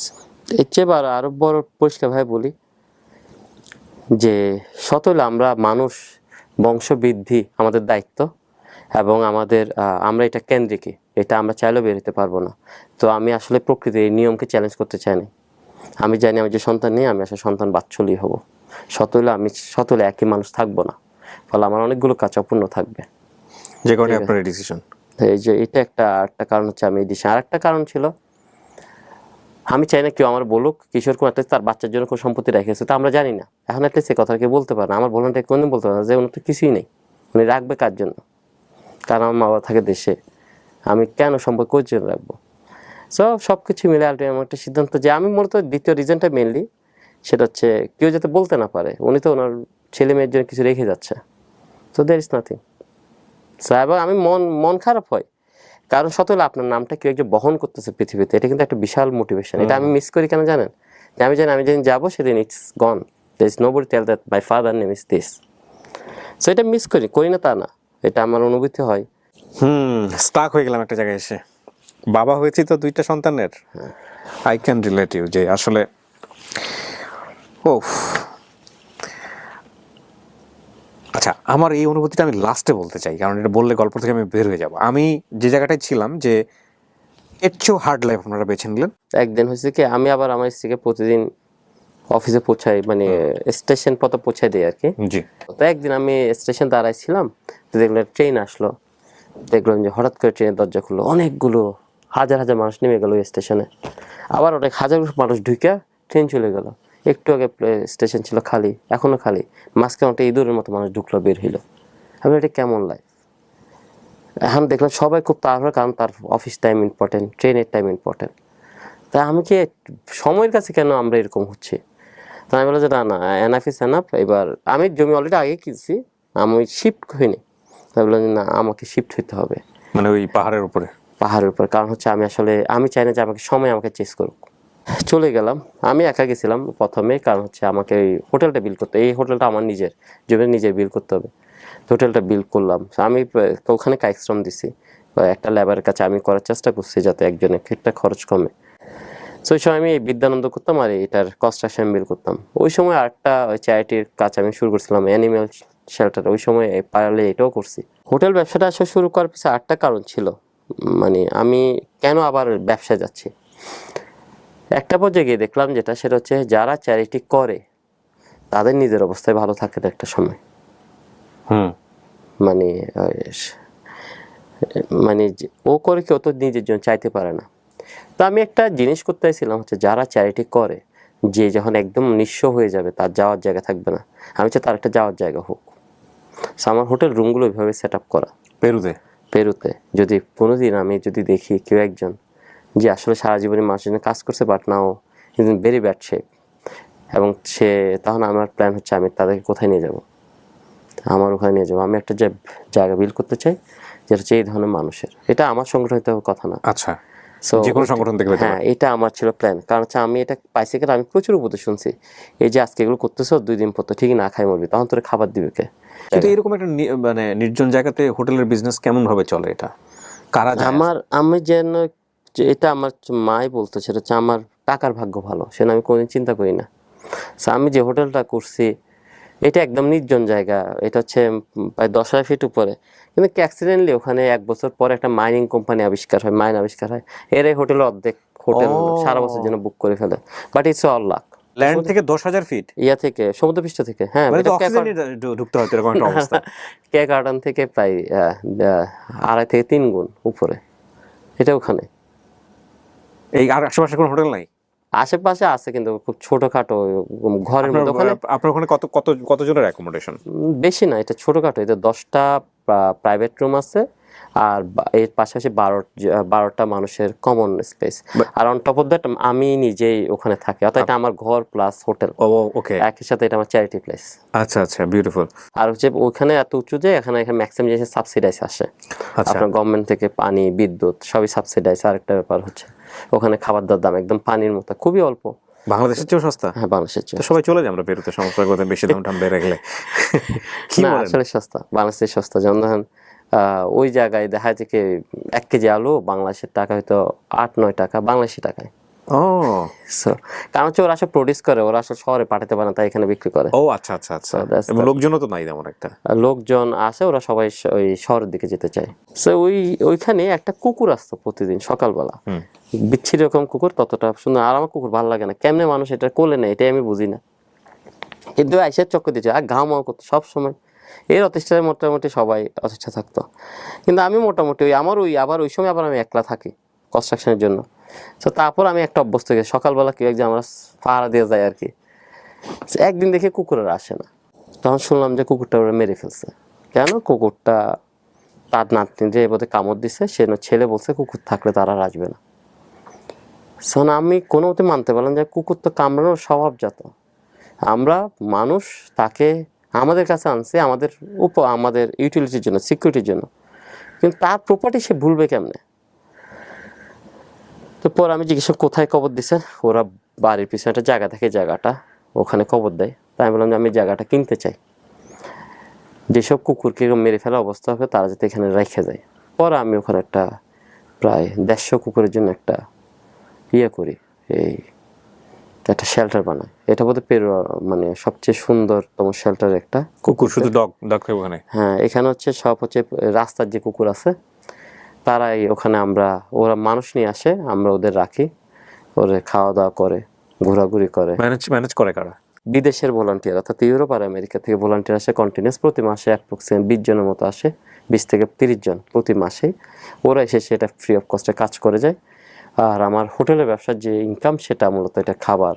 এর চেয়ে আরো বড় পরিষ্কার ভাবে বলি যে শত হলে আমরা মানুষ, বংশবৃদ্ধি আমাদের দায়িত্ব, এবং আমাদের আমরা এটা কেন্দ্রিকই, এটা আমরা চাইলেও বের হতে পারবো না। তো আমি আসলে প্রকৃতির এই নিয়মকে চ্যালেঞ্জ করতে চাই না। আমি জানি আমি যে সন্তান নিয়ে আমি আসলে সন্তান বাচ্চলই হব। শত হলে একই মানুষ থাকবো না, ফলে আমার অনেকগুলো কাজ অপূর্ণ থাকবে, যে কারণে আপনার এই ডিসিশন। এই যে এটা একটা কারণ হচ্ছে আমি এই ডিসিশন। আর একটা কারণ ছিল, আমি চাই না কেউ আমার বলুক কিশোর কুমার তার বাচ্চার জন্য কোনো সম্পত্তি রেখেছে, তো আমরা জানি না এখন একটা সে কথা কেউ বলতে পারে না। আমার ভলান্টা কোনদিন বলতে পারে না যে উনি তো কিছুই নেই, উনি রাখবে কার জন্য? কারণ আমার মা বাবা থাকে দেশে, আমি কেন সম্পদ কোর জন্য রাখবো? সব কিছু মিলে আলটিমেটলি আমার একটা সিদ্ধান্ত, যে আমি মূলত দ্বিতীয় রিজনটা মেনলি সেটা হচ্ছে কেউ যাতে বলতে না পারে উনি তো ওনার ছেলে মেয়ের জন্য কিছু রেখে যাচ্ছে। So there is nothing. এবং আমি মন খারাপ হয়, কারণ শত হলে আপনার নামটা কেউ একজন বহন করতেছে পৃথিবীতে, এটা কিন্তু একটা বিশাল মোটিভেশন। এটা আমি মিস করি কেন জানেন? যে আমি যেদিন যাবো সেদিন it's gone, there is nobody tell that my father name is this. So এটা মিস করি না তা না, এটা আমার অনুভূতি হয়। স্টাক হয়ে গেলাম একটা জায়গায় এসে। বাবা হয়েছি তো দুইটা সন্তানের, আই ক্যান রিলেট ইউ, যে আসলে ও আচ্ছা, আমার এই অনুভূতিটা আমি লাস্টে বলতে চাই, কারণ এটা বললে গল্প থেকে আমি বের হয়ে যাব। আমি যে জায়গাটায় ছিলাম, যে এর চেয়েও হার্ড লাইফ আপনারা বেছে নিলেন। একদিন হয়েছে কি, আমি আবার আমার স্ত্রীকে প্রতিদিন অফিসে পৌঁছাই, মানে স্টেশন পথে পৌঁছাই দিই আর কি। জি। তো একদিন আমি স্টেশন দাঁড়াইছিলাম, তো দেখলাম ট্রেন আসলো, দেখলাম যে হঠাৎ করে ট্রেনের দরজা খুললো, অনেকগুলো হাজার হাজার মানুষ নেমে গেল স্টেশনে, আবার অনেক হাজার মানুষ ঢুকে ট্রেন চলে গেল। একটু আগে স্টেশন ছিল খালি, এখনো খালি, মাঝখানে একটা ইঁদুরের মতো মানুষ ঢুকলো, বের হইলো। আমি এটা কেমন লাইফ? এখন দেখলাম সবাই খুব তাড়াহুড়ো, কারণ তার অফিস টাইম ইম্পর্টেন্ট, ট্রেনের টাইম ইম্পর্টেন্ট। তাই আমি কি সময়ের কাছে কেন আমরা এরকম হচ্ছে? তো আমি বললাম যে না এনাফ ইজ এনাফ। এবার আমি জমি অলরেডি আগে কিনছি, আমি শিফট হইনি। তাই বললাম যে না, আমাকে শিফট হইতে হবে, মানে ওই পাহাড়ের উপরে। পাহাড়ের উপর। কারণ হচ্ছে আমি চাই না যে সময় আমাকে চেস করুক। চলে গেলাম, আমি একা গেছিলাম প্রথমে, কারণ হচ্ছে আমাকে এই হোটেলটা বিল করতে, এই হোটেলটা আমার নিজের জমি, নিজের বিল করতে হবে। হোটেলটা বিল করলাম, আমি ওখানে কায়শ্রম দিছি, একটা লেবারের কাছে আমি করার চেষ্টা করছি যাতে একজনের একটা খরচ কমে। তো ওই সময় আমি বিদ্যানন্দ করতাম আর এটার কনস্ট্রাকশন বিল করতাম। ওই সময় আরেকটা ওই চ্যারিটির কাজ আমি শুরু করছিলাম, অ্যানিমেল শেল্টার, ওই সময় পারলে এটাও করছি। হোটেল ব্যবসাটা আসলে শুরু করার পিছনে আরেকটা কারণ ছিল, মানে আমি কেন আবার ব্যবসায় যাচ্ছি। একটা পর্যায়ে গিয়ে দেখলাম যেটা, সেটা হচ্ছে যারা চ্যারিটি করে তাদের নিজের অবস্থায় ভালো থাকে না একটা সময়। মানে ও করে কি, ও তো নিজের জন্য চাইতে পারে না। তো আমি একটা জিনিস করতে চাইছিলাম হচ্ছে, যারা চ্যারিটি করে, যে যখন একদম নিঃস্ব হয়ে যাবে, তার যাওয়ার জায়গা থাকবে না, আমি চাই তার একটা যাওয়ার জায়গা হোক। আমার হোটেল রুমগুলো ওইভাবে সেট আপ করা। পেরুতে যদি কোনোদিন আমি যদি দেখি কেউ একজন যে আসলে সারা জীবনে মানুষের জন্য কাজ করছে, বাট নাও কিন্তু ভেরি ব্যাড শেপ, এবং তখন আমার প্ল্যান হচ্ছে আমি তাদেরকে কোথায় নিয়ে যাব, আমার ওখানে নিয়ে যাবো। আমি একটা জায়গা বিল করতে চাই যেটা হচ্ছে এই ধরনের মানুষের, এটা আমার সংগঠিত কথা না। আচ্ছা, যে কোনো সংগঠন থেকে পেতে হ্যাঁ, এটা আমার ছিল প্ল্যান। কারণ হচ্ছে আমি এটা পাইছি, কারণ আমি প্রচুর উপদেশ শুনছি, এই যে আজকে এগুলো করতেছো 2 দিন পর তো ঠিকই না খাই মরবি, তখন তোর খাবার দিবে কে? কিন্তু এরকম একটা মানে নির্জন জায়গাতে হোটেলের বিজনেস কেমন ভাবে চলে, এটা কারা যায়? আমি যেন এটা আমার মাই বলতো, সেটা হচ্ছে আমার টাকার ভাগ্য ভালো, সেটা আমি কোনোদিন চিন্তা করি না। আমি যে হোটেলটা করছি এটা একদম নির্জন জায়গা, এটা হচ্ছে প্রায় 10,000 ফিট উপরে, কিন্তু অ্যাক্সিডেন্টলি ওখানে 1 বছর পর একটা মাইনিং কোম্পানি মাইন আবিষ্কার হয়, এর এই হোটেলের অর্ধেক হোটেল সারা বছর জন্য বুক করে ফেলে। But it's all lakh. Land থেকে 10,000 ফিট, ইয়া থেকে, সমুদ্রপৃষ্ঠ থেকে। হ্যাঁ, ঢুকতে হয় এরকম একটা অবস্থা। কে গার্ডেন থেকে প্রায় 2.5 থেকে 3 গুণ উপরে এটা ওখানে। এই আর আশেপাশে কোনো হোটেল নাই? আশেপাশে আছে, কিন্তু খুব ছোটখাটো ঘরের মধ্যে। আপনার ওখানে কতজনের অ্যাকোমোডেশন? বেশি না, এটা ছোটখাটো। এটা 10টা প্রাইভেট রুম আছে, আর এর পাশাপাশি 12টা মানুষের কমন স্পেস, আর অন টপ অফ দ্যাট আমি নিজেই ওখানে থাকি, অর্থাৎ এটা আমার ঘর প্লাস হোটেল। ওকে, একই সাথে এটা আমার চ্যারিটি প্লেস। আচ্ছা আচ্ছা, বিউটিফুল। আর হচ্ছে ওখানে এত উঁচু যে এখানে ম্যাক্সিমাম জিনিস সাবসিডাইজ আসে, আচ্ছা, আপনার গভর্নমেন্ট থেকে পানি বিদ্যুৎ সবই সাবসিডাইজ। আরেকটা ব্যাপার হচ্ছে ওখানে খাবার দাবার দাম একদম পানির মতো, খুবই অল্প। বাংলাদেশের চেয়েও সস্তা? হ্যাঁ, বাংলাদেশের চেয়ে। তো সবাই চলে যায় আমরা পেরুতে, সমস্যা করতে বেশি দাম বেড়ে গেলে। কি না, বলেন? আসলে সস্তা, বাংলাদেশের সস্তা। যেমন ধরেন ওই জায়গায় দেখা যায় কি 1 কেজি আলু বাংলাদেশের টাকা হয়তো 8-9 টাকা বাংলাদেশি টাকায়। ও So, কারণ হচ্ছে ওরা আসলে প্রডিউস করে, ওরা আসলে শহরে পাঠাতে পারে না, তাই এখানে বিক্রি করে। ও আচ্ছা আচ্ছা আচ্ছা। So that's এবং লোকজনও তো নাই তেমন একটা। লোকজন আসে, ওরা সবাই ওই শহরের দিকে যেতে চায়। সো ওইখানে একটা কুকুর আসতো প্রতিদিন সকালবেলা, বিচ্ছিরি রকম কুকুর, ততটা সুন্দর। আর আমার কুকুর ভালো লাগে না, কেমনে মানুষ এটা কোলে নেয় এটাই আমি বুঝি না, কিন্তু আইসের চক্কর দিচ্ছে আর ঘাম করতো সবসময়। এর অতিষ্ঠায় মোটামুটি সবাই অতিষ্ঠা থাকতো, কিন্তু আমি মোটামুটি আবার ওই সময় আবার আমি একলা থাকি কনস্ট্রাকশনের জন্য। তো তারপর আমি একটা অভ্যস্ত হয়ে গেছি, সকালবেলা কেউ একজন আমরা পাহারা দিয়ে যায় আর কি। একদিন দেখে কুকুরেরা আসে না, তখন শুনলাম যে কুকুরটা ওরা মেরে ফেলছে। কেন? কুকুরটা তার নাতনি যে বোধহয় কামড় দিছে, সে ছেলে বলছে কুকুর থাকলে তারা আর আসবে না। শোন, আমি কোনো মতে মানতে পারলাম যে কুকুর তো কামড়ানোর স্বভাবজাত, আমরা মানুষ তাকে আমাদের কাছে আনছে আমাদের ইউটিলিটির জন্য, সিকিউরিটির জন্য, কিন্তু তার প্রপার্টি সে ভুলবে কেমনে? তো পর আমি জিজ্ঞাসা কোথায় কবর দিছে, ওরা বাড়ির পিছনে একটা জায়গা থাকে, জায়গাটা ওখানে কবর দেয়। তাই আমি বললাম যে আমি জায়গাটা কিনতে চাই, যেসব কুকুরকে মেরে ফেলা অবস্থা হবে তারা যাতে এখানে রেখে যায়। পরে আমি ওখানে একটা প্রায় 150 কুকুরের জন্য একটা করি, একটা শেল্টার বানাই। এটা বোধহয় মানে সবচেয়ে সুন্দরতম শেল্টার একটা। কুকুর শুধু ডগ ওখানে? হ্যাঁ, এখানে সব রাস্তার যে কুকুর আছে তারাই ওখানে, ওরা মানুষ নিয়ে আসে, আমরা ওদের রাখি, ওরা খাওয়া দাওয়া করে, ঘোরাঘুরি করে। ম্যানেজ করে কারা? বিদেশের ভলান্টিয়ার, অর্থাৎ ইউরোপ আর আমেরিকা থেকে ভলান্টিয়ার আসে কন্টিনিউস, প্রতি মাসে অ্যাপ্রক্সিমেট 20 জনের মতো আসে, 20 থেকে 30 জন প্রতি মাসে। ওরা এসে সেটা ফ্রি অফ কস্টে কাজ করে যায়। আর আমার হোটেলের ব্যবসার যে ইনকাম সেটা মূলত এটা খাবার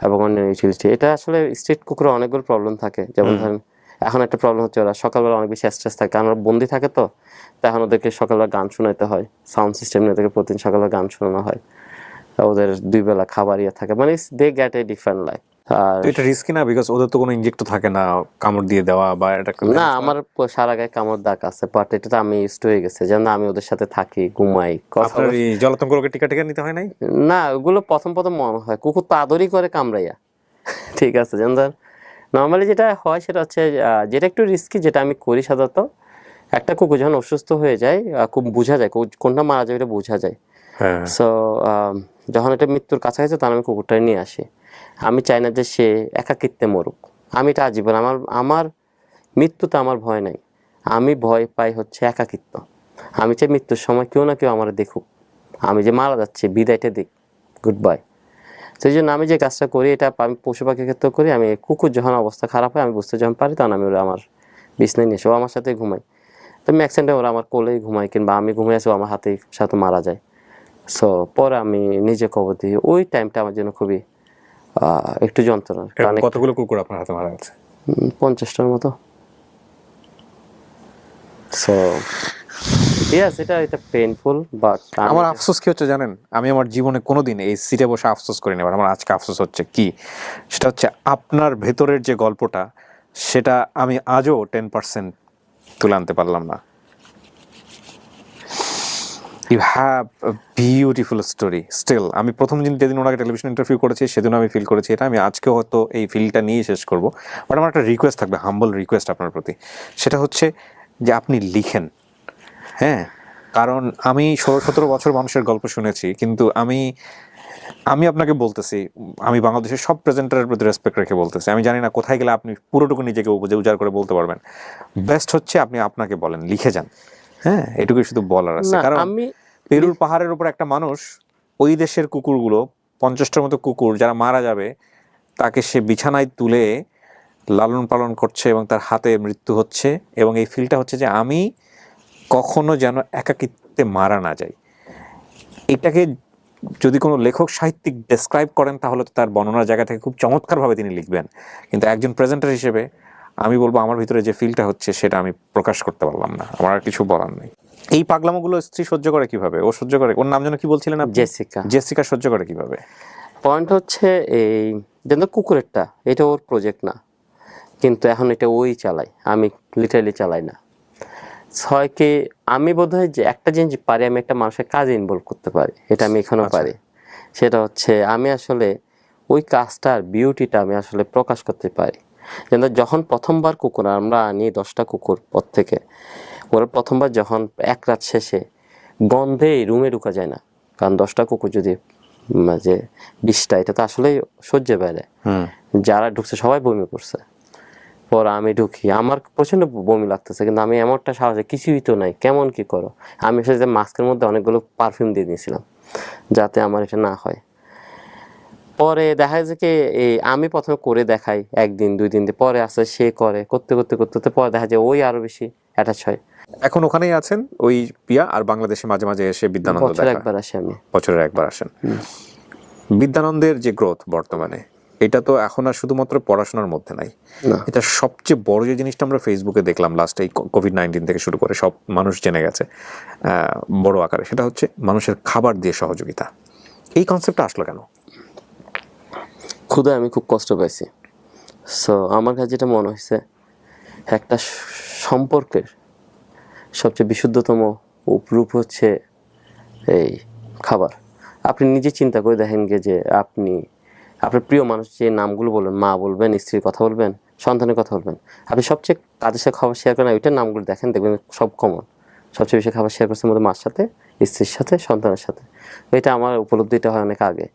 এবং অন্য ইউটিলিটি। এটা আসলে স্ট্রিট কুকুরের অনেকগুলো প্রবলেম থাকে, যেমন ধরেন এখন একটা প্রবলেম হচ্ছে ওরা সকালবেলা অনেক বেশি স্ট্রেস থাকে, কারণ ওরা বন্দি থাকে, তো এখন ওদেরকে সকালবেলা গান শোনাতে হয়, সাউন্ড সিস্টেম নিয়ে ওদেরকে প্রতিদিন সকালবেলা গান শোনানো হয়, ওদের 2 বেলা খাবার থাকে, মানে they get a different life. আর এটা রিস্কি না, বিকজ ওদের তো কোনো ইনজেক্ট থাকে না, কামড় দিয়ে দেওয়া বা এটা? না, আমার সারা গায়ে কামড় দাগ আছে, বাট এটা তো আমি ইউজড হয়ে গেছে, যেন আমি ওদের সাথে থাকি, ঘুমাই, কথা। জলাতঙ্ককে টিকা নিতে হয় নাই? না, ওগুলো প্রথম মনে হয় কুকুর তো আদরই করে কামড়াইয়া, ঠিক আছে। যেমন ধর নর্মালি যেটা হয় সেটা হচ্ছে যেটা একটু রিস্কি, যেটা আমি করি সাধারণত, একটা কুকুর যখন অসুস্থ হয়ে যায় খুব বোঝা যায় কোনটা মারা যাবে, এটা বোঝা যায়। সো যখন এটা মৃত্যুর কাছাকাছি তখন আমি কুকুরটা নিয়ে আসি। আমি চাই না যে সে একাকিত্বে মরুক, আমি এটা আজীবন আমার মৃত্যুতে আমার ভয় নাই, আমি ভয় পাই হচ্ছে একাকিত্ব। আমি চাই মৃত্যুর সময় কেউ না কেউ আমার দেখুক, আমি যে মারা যাচ্ছি বিদায়টা দিক, গুড বাই। সেই জন্য আমি যে কাজটা করি এটা আমি পশু পাখির ক্ষেত্রেও করি। আমি কুকুর যখন অবস্থা খারাপ হয়, আমি বুঝতে যখন পারি, তখন আমি ওরা আমার বিছনায় নিয়ে এসে আমার সাথে ঘুমাই। তো ম্যাক্সিমাম ওরা আমার কোলেই ঘুমায়, কিংবা আমি ঘুমিয়ে আসি আমার হাতেই সাথে মারা যায়। সো পরে আমি নিজে কবর দিই। ওই টাইমটা আমার জন্য খুবই একটু যন্ত্রণার। কতগুলো কুকুর আপনার হাতে মারা গেছে? 50টার মতো। সো ইয়েস, এটা পেইনফুল, বাট আমার আফসোস কি হচ্ছে জানেন, আমি আমার জীবনে কোনোদিন এই সিটে বসে আফসোস করিনি, আমার আজকে আফসোস হচ্ছে কি, সেটা হচ্ছে আপনার ভেতরের যে গল্পটা সেটা আমি আজও 10% তুলে আনতে পারলাম না। You have a beautiful story still. আমি প্রথম যেদিন ওনাকে টেলিভিশন ইন্টারভিউ করেছি সেদিন আমি ফিল করেছি এটা, আমি আজকে হয়তো এই ফিলটা নিয়ে শেষ করব। বাট আমার একটা রিকোয়েস্ট থাকবে, হাম্বল রিকোয়েস্ট আপনার প্রতি, সেটা হচ্ছে যে আপনি লিখেন। হ্যাঁ, কারণ আমি 16-17 বছর মানুষের গল্প শুনেছি, কিন্তু আমি আপনাকে বলতেছি, আমি বাংলাদেশের সব প্রেজেন্টারের প্রতি রেসপেক্ট রেখে বলতেছি, আমি জানি না কোথায় গেলে আপনি পুরোটুকু নিজেকে উজাড় করে বলতে পারবেন। বেস্ট হচ্ছে আপনি আপনাকে বলেন, লিখে যান। হ্যাঁ, এটুকুই শুধু বলার আছে। কারণ পেরুর পাহাড়ের উপর একটা মানুষ, ওই দেশের কুকুরগুলো 50টার মতো কুকুর যারা মারা যাবে, তাকে সে বিছানায় তুলে লালন পালন করছে এবং তার হাতে মৃত্যু হচ্ছে, এবং এই ফিলটা হচ্ছে যে আমি কখনো যেন একাকিত্বে মারা না যাই। এটাকে যদি কোনো লেখক সাহিত্যিক ডেসক্রাইব করেন তাহলে তো তার বর্ণনার জায়গা থেকে খুব চমৎকারভাবে তিনি লিখবেন, কিন্তু একজন প্রেজেন্টার হিসেবে আমি বলবো আমার ভিতরে যে ফিলটা হচ্ছে সেটা আমি প্রকাশ করতে পারলাম না, আমার আর কিছু বলার নেই। এই পাগলামোগুলো স্ত্রী সহ্য করে কিভাবে? ও সহ্য করে? ওর নাম যেন কি বলছিলেন আপনি? জেসিকা। জেসিকা সহ্য করে কিভাবে? পয়েন্ট হচ্ছে এই যেন কুকুরেরটা, এটা ওর প্রজেক্ট না, কিন্তু এখন এটা ওই চালাই, আমি লিটারালি চালাই না। ছয় কি আমি বোধহয় যে একটা জিনিস পারি, আমি একটা মানুষের কাজে ইনভলভ করতে পারি, এটা আমি এখনো পারি। সেটা হচ্ছে আমি আসলে ওই কাজটার বিউটিটা আমি আসলে প্রকাশ করতে পারি। যেন যখন প্রথমবার কুকুর আমরা আনি 10টা কুকুর পর থেকে, ওরা প্রথমবার যখন এক রাত শেষে গন্ধে রুমে ঢুকা যায় না, কারণ 10টা কুকুর যদি যে 20টা, এটা তো আসলেই সহ্য বাইরে। যারা ঢুকছে সবাই বমি করছে। পর আমি ঢুকি, আমার প্রচন্ড বমি লাগতেছে, কিন্তু আমি এমন একটা সাহসে কিছুই তো নাই, কেমন কি করো। আমি এসে যে মাস্কের মধ্যে অনেকগুলো পারফিউম দিয়ে দিয়েছিলাম যাতে আমার এটা না হয়। পরে দেখা যায় কি আমি প্রথমে করে দেখাই, 1 দিন 2 দিন পরে আসে সে করে, করতে করতে করতে করতে পরে দেখা যায় ওই আরো বেশি অ্যাটাচ হয়। এখন ওখানেই আছেন ওই পিয়া, আর বাংলাদেশে মাঝে মাঝে এসে বিদ্যানন্দ বছরে দেখা? একবার আসি আমি। বছরে একবার আসেন। বিদ্যানন্দের যে গ্রোথ বর্তমানে, এটা তো এখন আর শুধুমাত্র পড়াশোনার মধ্যে নাই, এটা সবচেয়ে বড় যে জিনিসটা আমরা ফেসবুকে দেখলাম লাস্ট এই কোভিড-19 থেকে শুরু করে সব মানুষ জেনে গেছে বড় আকারে, সেটা হচ্ছে মানুষের খাবার দিয়ে সহযোগিতা। এই কনসেপ্টটা আসলো কেন? ক্ষুধায় আমি খুব কষ্ট পাইছি। সো আমার কাছে যেটা মনে হয়েছে, একটা সম্পর্কের সবচেয়ে বিশুদ্ধতম রূপ হচ্ছে এই খাবার। আপনি নিজে চিন্তা করে দেখেন গে যে আপনি আপনার প্রিয় মানুষ যে নামগুলো বলবেন, মা বলবেন, স্ত্রীর কথা বলবেন, সন্তানের কথা বলবেন, আপনি সবচেয়ে কাদের সাথে খাবার শেয়ার করেন ওইটার নামগুলো দেখেন, দেখবেন সব কমন। সবচেয়ে বেশি খাবার শেয়ার করছে মধ্যে মার সাথে, স্ত্রীর সাথে, সন্তানের সাথে। এটা আমার উপলব্ধিটা হয় অনেক আগে,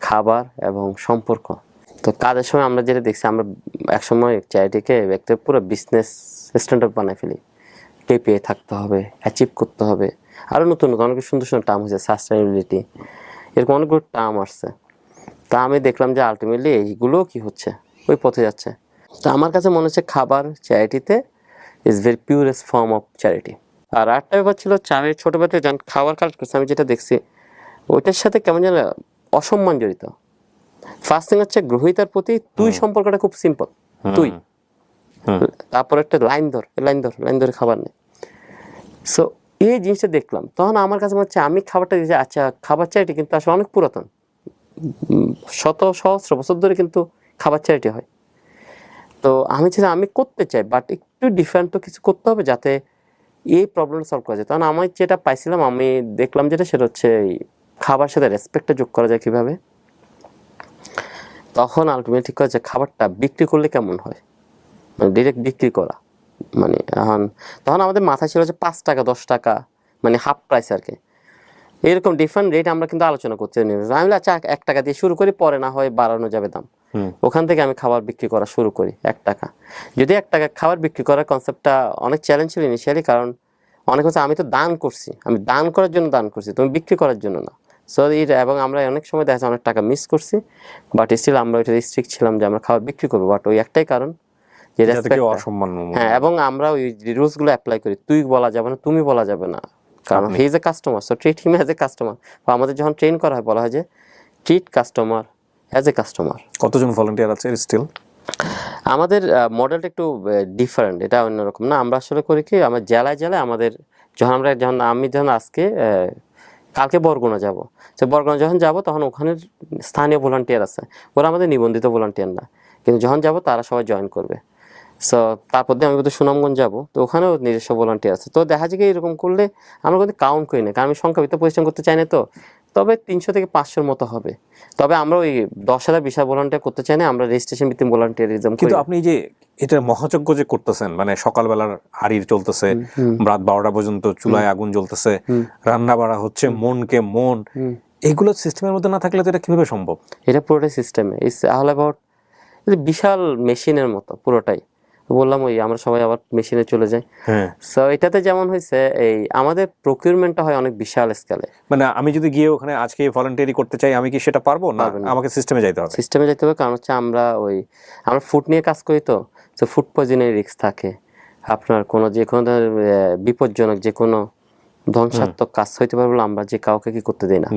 খাবার এবং সম্পর্ক। তো কাজের সময় আমরা যেটা দেখছি, আমরা একসময় চ্যারিটিকে একটা পুরো বিজনেস স্ট্যান্ডার্ড বানায় ফেলি। কেপিআই থাকতে হবে, অ্যাচিভ করতে হবে, আরও নতুন নতুন অনেক সুন্দর সুন্দর টার্ম হয়েছে, সাস্টেনেবিলিটি, এরকম অনেকগুলো টার্ম আসছে। তা আমি দেখলাম যে আলটিমেটলি এইগুলো কি হচ্ছে, ওই পথে যাচ্ছে। তো আমার কাছে মনে হচ্ছে খাবার চ্যারিটিতে is very purest form of charity. আর আরেকটা ব্যাপার ছিল, আমি ছোটোবেলাতে যখন খাবার কালেক্ট করছি, আমি যেটা দেখছি ওইটার সাথে কেমন যেন অসম্মান জড়িত। ফার্স্ট থিং হচ্ছে গ্রহীতার প্রতি তুই সম্পর্কটা খুব সিম্পল, তুই, তারপর একটা লাইন ধর, লাইন ধরে খাবার নেই। সো এই জিনিসটা দেখলাম, তখন আমার কাছে মনে হচ্ছে আমি খাবারটা দিয়েছি, আচ্ছা খাবার চ্যারিটি কিন্তু আসলে অনেক পুরাতন, শত সহস্র বছর ধরে কিন্তু খাবার চ্যারিটি হয়। তো আমি আমি করতে চাই, বাট একটু ডিফারেন্ট তো কিছু করতে হবে যাতে এই প্রবলেমটা সলভ করা যায়। তখন আমি যেটা পাইছিলাম, আমি দেখলাম যেটা, সেটা হচ্ছে খাবার সাথে রেসপেক্টটা যোগ করা যায় কীভাবে। তখন আলটিমেটলি ঠিক করা যে খাবারটা বিক্রি করলে কেমন হয়, মানে ডিরেক্ট বিক্রি করা, মানে তখন আমাদের মাথায় ছিল যে 5 টাকা 10 টাকা, মানে হাফ প্রাইস আর কি, এরকম ডিফারেন্ট রেট আমরা কিন্তু আলোচনা করতে নিয়ে। আমি আচ্ছা 1 টাকা দিয়ে শুরু করি, পরে না হয় বাড়ানো যাবে দাম। ওখান থেকে আমি খাবার বিক্রি করা শুরু করি 1 টাকা। যদি 1 টাকা খাবার বিক্রি করার কনসেপ্টটা অনেক চ্যালেঞ্জ ছিল ইনিশিয়ালি, কারণ অনেক হচ্ছে আমি তো দান করছি, আমি দান করার জন্য দান করছি, তুমি বিক্রি করার জন্য না। সো এবং আমরা অনেক সময় দেখা যাচ্ছে অনেক টাকা মিস করছি, বাট স্টিল আমরা ওইটা স্ট্রিক্ট ছিলাম যে আমরা খাবার বিক্রি করবো, বাট ওই একটাই কারণ যে রেসপেক্ট। হ্যাঁ, এবং আমরা ওই রুলসগুলো অ্যাপ্লাই করি, তুই বলা যাবে না, তুমি বলা যাবে না, কারণ he is a customer, so treat him as a customer. আমাদের যখন ট্রেন করা হয় বলা হয় যে treat customer as a customer. কতজন ভলান্টিয়ার আছে স্টিল? আমাদের মডেলটা একটু ডিফারেন্ট, এটা অন্যরকম না। আমরা আসলে করি কি, আমরা জেলায় আমাদের আমি যখন আজকে কালকে বরগুনা যাব, তো বরগুনা যখন যাব তখন ওখানে স্থানীয় ভলান্টিয়ার আছে, ওরা আমাদের নিবন্ধিত ভলান্টিয়ার না, কিন্তু যখন যাব তারা সবাই জয়েন করবে। সো তারপর দিয়ে আমি কিন্তু সুনামগঞ্জ যাবো, তো ওখানেও নিজস্ব ভলান্টিয়ার আছে। তো দেখা যায় কি এরকম করলে আমরা কিন্তু কাউন্ট করি না, কারণ আমি সংখ্যাভিত্তিক পরিশ্রম করতে চাই না। তো তবে 300 থেকে 500-র মতো হবে। তবে আমরা ওই 10,000 20,000 ভলান্টিয়ার করতে চাই না, আমরা রেজিস্ট্রেশন ভিত্তিক ভলান্টিয়ারিজম। কিন্তু আপনি যে এটা মহাযজ্ঞ যে করতেছেন, মানে সকালবেলার হাড়ির চলতেছে, রাত 12টা পর্যন্ত চুলায় আগুন জ্বলতেছে, রান্না বাড়া হচ্ছে মনকে মন, এইগুলো সিস্টেমের মধ্যে না থাকলে তো এটা কিভাবে সম্ভব? এটা পুরোটাই সিস্টেমে, ইটস অল অ্যাবাউট বিশাল মেশিনের মতো পুরোটাই। বললাম ওই আমরা সবাই আবার মেশিনে চলে যাই। সো এটাতে যেমন হয়েছে, এই আমাদের প্রকিউরমেন্টটা হয় অনেক বিশাল স্কেলে। মানে আমি যদি গিয়ে ওখানে আজকে ভলান্টিয়ারি করতে চাই, আমি কি সেটা পারবো না? আমাকে সিস্টেমে যাইতে হবে। সিস্টেমে যেতে হবে, কারণ হচ্ছে আমরা ফুড নিয়ে কাজ করি, তো ফুড পয়জনের রিস্ক থাকে। আপনার কোনো যে কোনো বিপজ্জনক যে কোনো ধ্বংসাত্মক কাজ হইতে পারে বলে আমরা যে কাউকে কি করতে দিই না।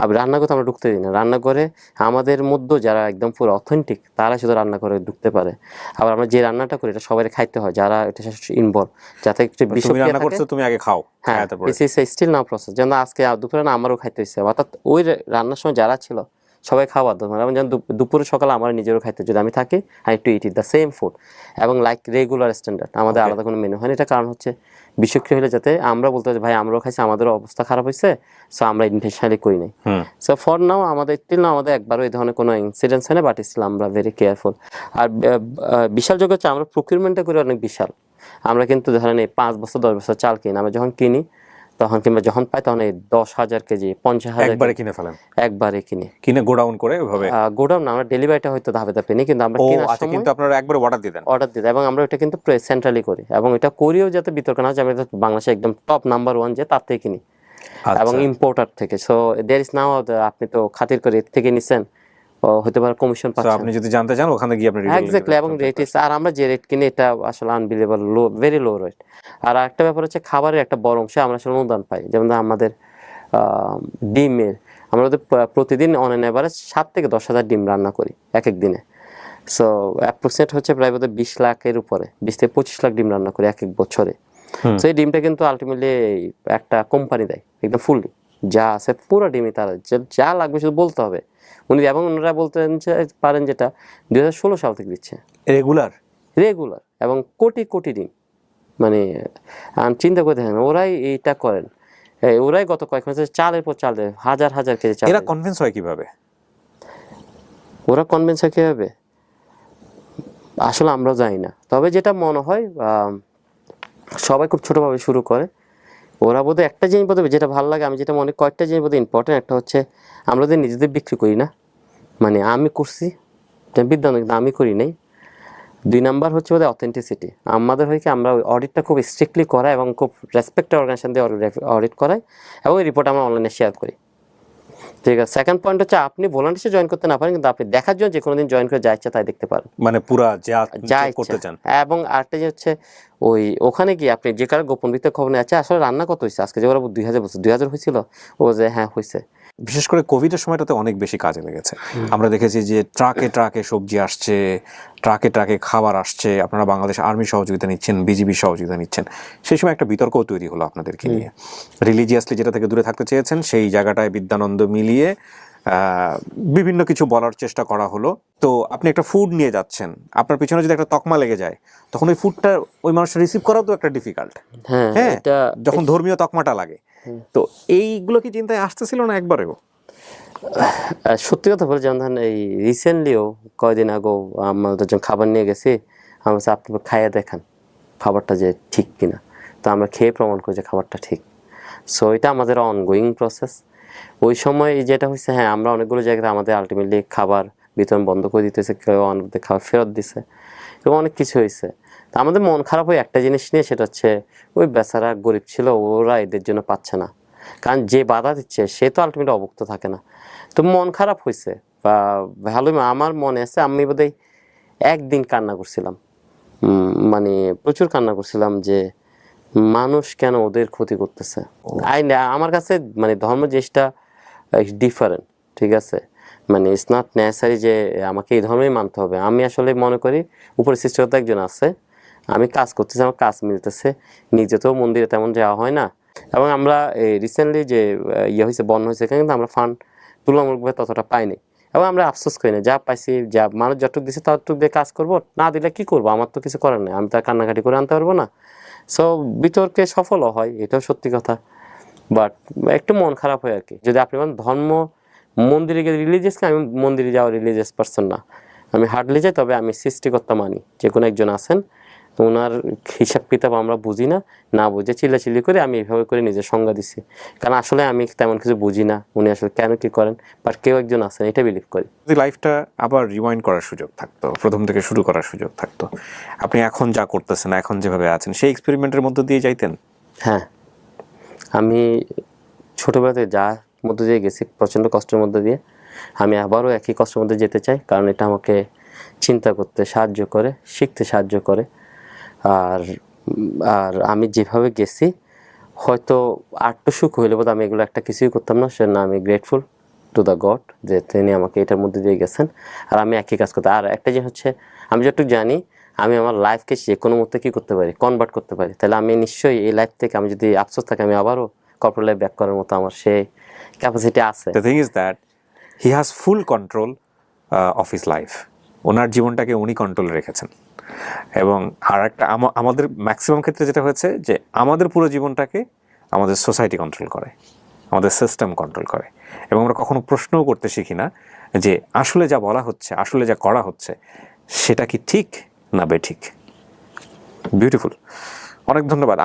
আবার রান্নাঘরে আমরা ঢুকতে দিই না। রান্নাঘরে আমাদের মধ্যে যারা একদম পুরো অথেন্টিক তারা শুধু রান্নাঘরে ঢুকতে পারে। আবার আমরা যে রান্নাটা করি এটা সবাই খাইতে হয় যারা এটা ইনভলভ, যাতে একটু বিষক্রিয়া থাকে। তুমি আগে খাও, হ্যাঁ, স্টিল নাও প্রসেস। যেমন আজকে দুপুরে না আমারও খাইতে হয়েছে, অর্থাৎ ওই রান্নার সময় যারা ছিল সবাই খাওয়া দাওয়া, এবং যেমন দুপুরে সকালে আমার নিজেরও খাইতে, যদি আমি থাকি I too eat the same food এবং লাইক রেগুলার স্ট্যান্ডার্ড, আমাদের আলাদা কোনো মেনু হয় না। এটা কারণ হচ্ছে বিষক্রিয়া হলে যাতে আমরা বলতে পারি ভাই আমরাও খাইছি, আমাদের অবস্থা খারাপ হয়েছে, সো আমরা ইনটেনশনালি করি নাই। সো ফর নাও আমাদের স্টিল না আমাদের একবারও এই ধরনের কোনো ইনসিডেন্টস হয় না, বাট স্টিল আমরা ভেরি কেয়ারফুল। আর বিশাল যোগ্য হচ্ছে আমরা প্রকিউরমেন্টটা করি অনেক বিশাল। আমরা কিন্তু ধরেন এই 5 বছর 10 বছর চাল কিনি, আমরা যখন কিনি তখন কিংবা যখন পাই তখন এই 10,000 কেজি 50,000 একবারে কিনে ফেলেন? একবারে কিনে গোডাউন করে ওইভাবে। গোডাউন না, আমরা ডেলিভারিটা হয়তো ধাপে ধাপে নিই, কিন্তু আমরা কেনার সময় কিন্তু আপনারা একবারে অর্ডার দিতেন এবং আমরা এটা কিন্তু সেন্ট্রালি করি, এবং এটা করিও যাতে বিতর্ক না হয় যে আমরা বাংলাদেশে একদম টপ নাম্বার 1 যে তার থেকে কিনি এবং ইম্পোর্টার থেকে। সো দেয়ার ইজ নাও, আপনি তো খাতির করে এর থেকে নিছেন, হতে পারে কমিশন পাচ্ছেন। আপনি যদি জানতে চান ওখানে গিয়ে আপনি এক্স্যাক্টলি, এবং রেট ইজ, আর আমরা যে রেট কিনি এটা আসলে আনবিলিভেবল লো, ভেরি লো রেট। আর একটা ব্যাপার হচ্ছে খাবারের একটা বড় অংশে আমরা আসলে অনুদান পাই। যেমন আমাদের ডিমের, আমরা প্রতিদিন অন এন এভারেজ 7 থেকে 10,000 ডিম রান্না করি এক এক দিনে। সো অ্যাপ্রক্সিমেট হচ্ছে প্রায় 20 লাখের উপরে, 20 থেকে 25 লাখ ডিম রান্না করি এক এক বছরে। তো এই ডিমটা কিন্তু আলটিমেটলি একটা কোম্পানি দেয় একদম ফুললি, যা আছে পুরো ডিমই তারা, যা লাগবে শুধু বলতে হবে উনি, এবং ওনারা বলতে পারেন যেটা 2016 সাল থেকে দিচ্ছে রেগুলার এবং কোটি কোটি ডিম। মানে চিন্তা করে দেখেন, ওরাই এইটা করেন, ওরাই গত কয়েক মাসে চালের পর চাল দেয়, হাজার হাজার কেজি চাল। এরা কনভিন্স হয় কিভাবে? ওরা কনভিন্স হয় কিভাবে আসলে আমরাও জানি না, তবে যেটা মনে হয় সবাই খুব ছোটভাবে শুরু করে। ওরা বোধহয় একটা জিনিস বোধহয় যেটা ভালো লাগে, আমি যেটা মনে, কয়েকটা জিনিস বোধহয় ইম্পর্টেন্ট। একটা হচ্ছে আমরা যদি নিজেদের বিক্রি করি না, মানে আমি করছি বিদ্যান কিন্তু আমি করি নাই। 2 নাম্বার হচ্ছে বোধহয় অথেন্টিসিটি। আমাদের হয় কি আমরা ওই অডিটটা খুব স্ট্রিক্টলি করাই এবং খুব রেসপেক্টেড অর্গানাইজেশন দিয়ে অডিট করাই, এবং এই রিপোর্ট আমরা অনলাইনে শেয়ার করি। ঠিক আছে। সেকেন্ড পয়েন্ট হচ্ছে আপনি ভলান্টিয়ার জয়েন করতে না পারেন, কিন্তু আপনি দেখার জন্য যে কোনো দিন জয়েন করে যা ইচ্ছা তাই দেখতে পারেন, মানে পুরা যা করতে চান। এবং আরেকটা যে হচ্ছে ওখানে গিয়ে আপনি যে কারো গোপন ভিত্তিক খবর নিয়ে, আচ্ছা আসলে রান্না কত হয়েছে আজকে, যে ওরা 2000 হয়েছিল, ও যে হ্যাঁ হয়েছে। বিশেষ করে কোভিডের সময়টাতে অনেক বেশি কাজে লেগেছে। আমরা দেখেছি যে ট্রাকে ট্রাকে সবজি আসছে, ট্রাকে ট্রাকে খাবার আসছে, আপনারা বাংলাদেশ আর্মি সহযোগিতা নিচ্ছেন, বিজিবি সহযোগিতা নিচ্ছেন। সেই সময় একটা বিতর্কও তৈরি হলো আপনাদেরকে নিয়ে। রিলিজিয়াসলি যেটা থেকে দূরে থাকতে চেয়েছেন সেই জায়গাটায় বিদ্যানন্দ মিলিয়ে বিভিন্ন কিছু বলার চেষ্টা করা হলো। তো আপনি একটা ফুড নিয়ে যাচ্ছেন, আপনার পিছনে যদি একটা তকমা লেগে যায় তখন ওই ফুডটা ওই মানুষটা রিসিভ করাও তো একটা ডিফিকাল্ট, হ্যাঁ, যখন ধর্মীয় তকমাটা লাগে। তো এইগুলো কি চিন্তায় আসতেছিল না একবারেও? সত্যি কথা বলে, যেমন ধরেন এই রিসেন্টলিও কয়েকদিন আগেও আমাদের যখন খাবার নিয়ে গেছি, আমরা আপনি খাইয়ে দেখান খাবারটা যে ঠিক কিনা, তো আমরা খেয়ে প্রমাণ করি যে খাবারটা ঠিক। সো এটা আমাদের অনগোয়িং প্রসেস। ওই সময় যেটা হয়েছে, হ্যাঁ আমরা অনেকগুলো জায়গাতে আমাদের আলটিমেটলি খাবার বিতরণ বন্ধ করে দিতেছে, কেউ অনেকদের খাবার ফেরত দিছে, এবং অনেক কিছু হয়েছে। তো আমাদের মন খারাপ হয় একটা জিনিস নিয়ে, সেটা হচ্ছে ওই বেচারা গরিব ছিল, ওরা এদের জন্য পাচ্ছে না, কারণ যে বাধা দিচ্ছে সে তো আলটিমেটলি অভুক্ত থাকে না। তো মন খারাপ হয়েছে, বা ভালোই আমার মনে আছে আমি বোধহয় একদিন কান্না করছিলাম, মানে প্রচুর কান্না করছিলাম যে মানুষ কেন ওদের ক্ষতি করতেছে। আমার কাছে মানে ধর্ম জিনিসটা ডিফারেন্ট, ঠিক আছে, মানে ইটস নট নেসেসারি যে আমাকে এই ধর্মই মানতে হবে। আমি আসলে মনে করি উপরে সৃষ্টিকর্তা একজন আছে, আমি কাজ করতেছি, আমার কাজ মিলতেছে, নিজে তো মন্দিরে তেমন যাওয়া হয় না, এবং আমরা রিসেন্টলি যে হয়েছে বন্যা হয়েছে, কিন্তু আমরা ফান্ড তুলনামূলকভাবে ততটা পাইনি, এবং আমরা আফসোস করি না, যা পাইছি, যা মানুষ যতটুকু দিচ্ছে ততটুকু দিয়ে কাজ করবো, না দিলে কি করবো, আমার তো কিছু করার নেই, আমি তো কান্নাকাটি করে আনতে পারবো না। সো বিতর্কে সফলও হয়, এটাও সত্যি কথা, বাট একটু মন খারাপ হয় আর কি। যদি আপনি বলেন ধর্ম মন্দিরে গিয়ে রিলিজিয়াসকে, আমি মন্দিরে যাওয়া রিলিজিয়াস পার্সন না, আমি হার্ডলি যাই, তবে আমি সৃষ্টিকর্তা মানি, যে কোনো একজন আছেন, ওনার হিসাব কিতাব আমরা বুঝি না বুঝে চিল্লাচিল্লি করে আমি এইভাবে করে নিজের সংজ্ঞা দিচ্ছি, কারণ আসলে আমি তেমন কিছু বুঝি না উনি আসলে কেন কি করেন, বাট কেউ একজন আছেন এটা বিলিভ করি। যদি লাইফটা আবার রিওয়াইন্ড করার সুযোগ থাকতো, প্রথম থেকে শুরু করার সুযোগ থাকতো, আপনি এখন যা করতেছেন, এখন যেভাবে আছেন, সেই এক্সপেরিমেন্টের মধ্য দিয়ে যাইতেন? হ্যাঁ, আমি ছোটোবেলাতে যা মধ্য দিয়ে গেছি, প্রচণ্ড কষ্টের মধ্যে দিয়ে, আমি আবারও একই কষ্টের মধ্যে যেতে চাই, কারণ এটা আমাকে চিন্তা করতে সাহায্য করে, শিখতে সাহায্য করে। আর আমি যেভাবে গেছি হয়তো আর্ট সুখ হইলে বোধ আমি এগুলো একটা কিছুই করতাম না, সেজন্য আমি গ্রেটফুল টু দ্য গড যে তিনি আমাকে এটার মধ্যে দিয়ে গেছেন, আর আমি একই কাজ করতে। আর একটা যে হচ্ছে, আমি যতটুকু জানি আমি আমার লাইফকে যে কোনো মুহূর্তে কী করতে পারি, কনভার্ট করতে পারি। তাহলে আমি নিশ্চয়ই এই লাইফ থেকে আমি যদি আফসোস থাকে, আমি আবারও কর্পোরেট লাইফ ব্যাক করার মতো আমার সেই ক্যাপাসিটি আছে। The thing is that he has full control of his life. ওনার জীবনটাকে উনি কন্ট্রোলে রেখেছেন। এবং আর একটা আমাদের ম্যাক্সিমাম ক্ষেত্রে যেটা হয়েছে যে আমাদের পুরো জীবনটাকে আমাদের সোসাইটি কন্ট্রোল করে, আমাদের সিস্টেম কন্ট্রোল করে, এবং আমরা কখনো প্রশ্নও করতে শিখি না যে আসলে যা বলা হচ্ছে, আসলে যা করা হচ্ছে, সেটা কি ঠিক না বেঠিক। বিউটিফুল, অনেক ধন্যবাদ।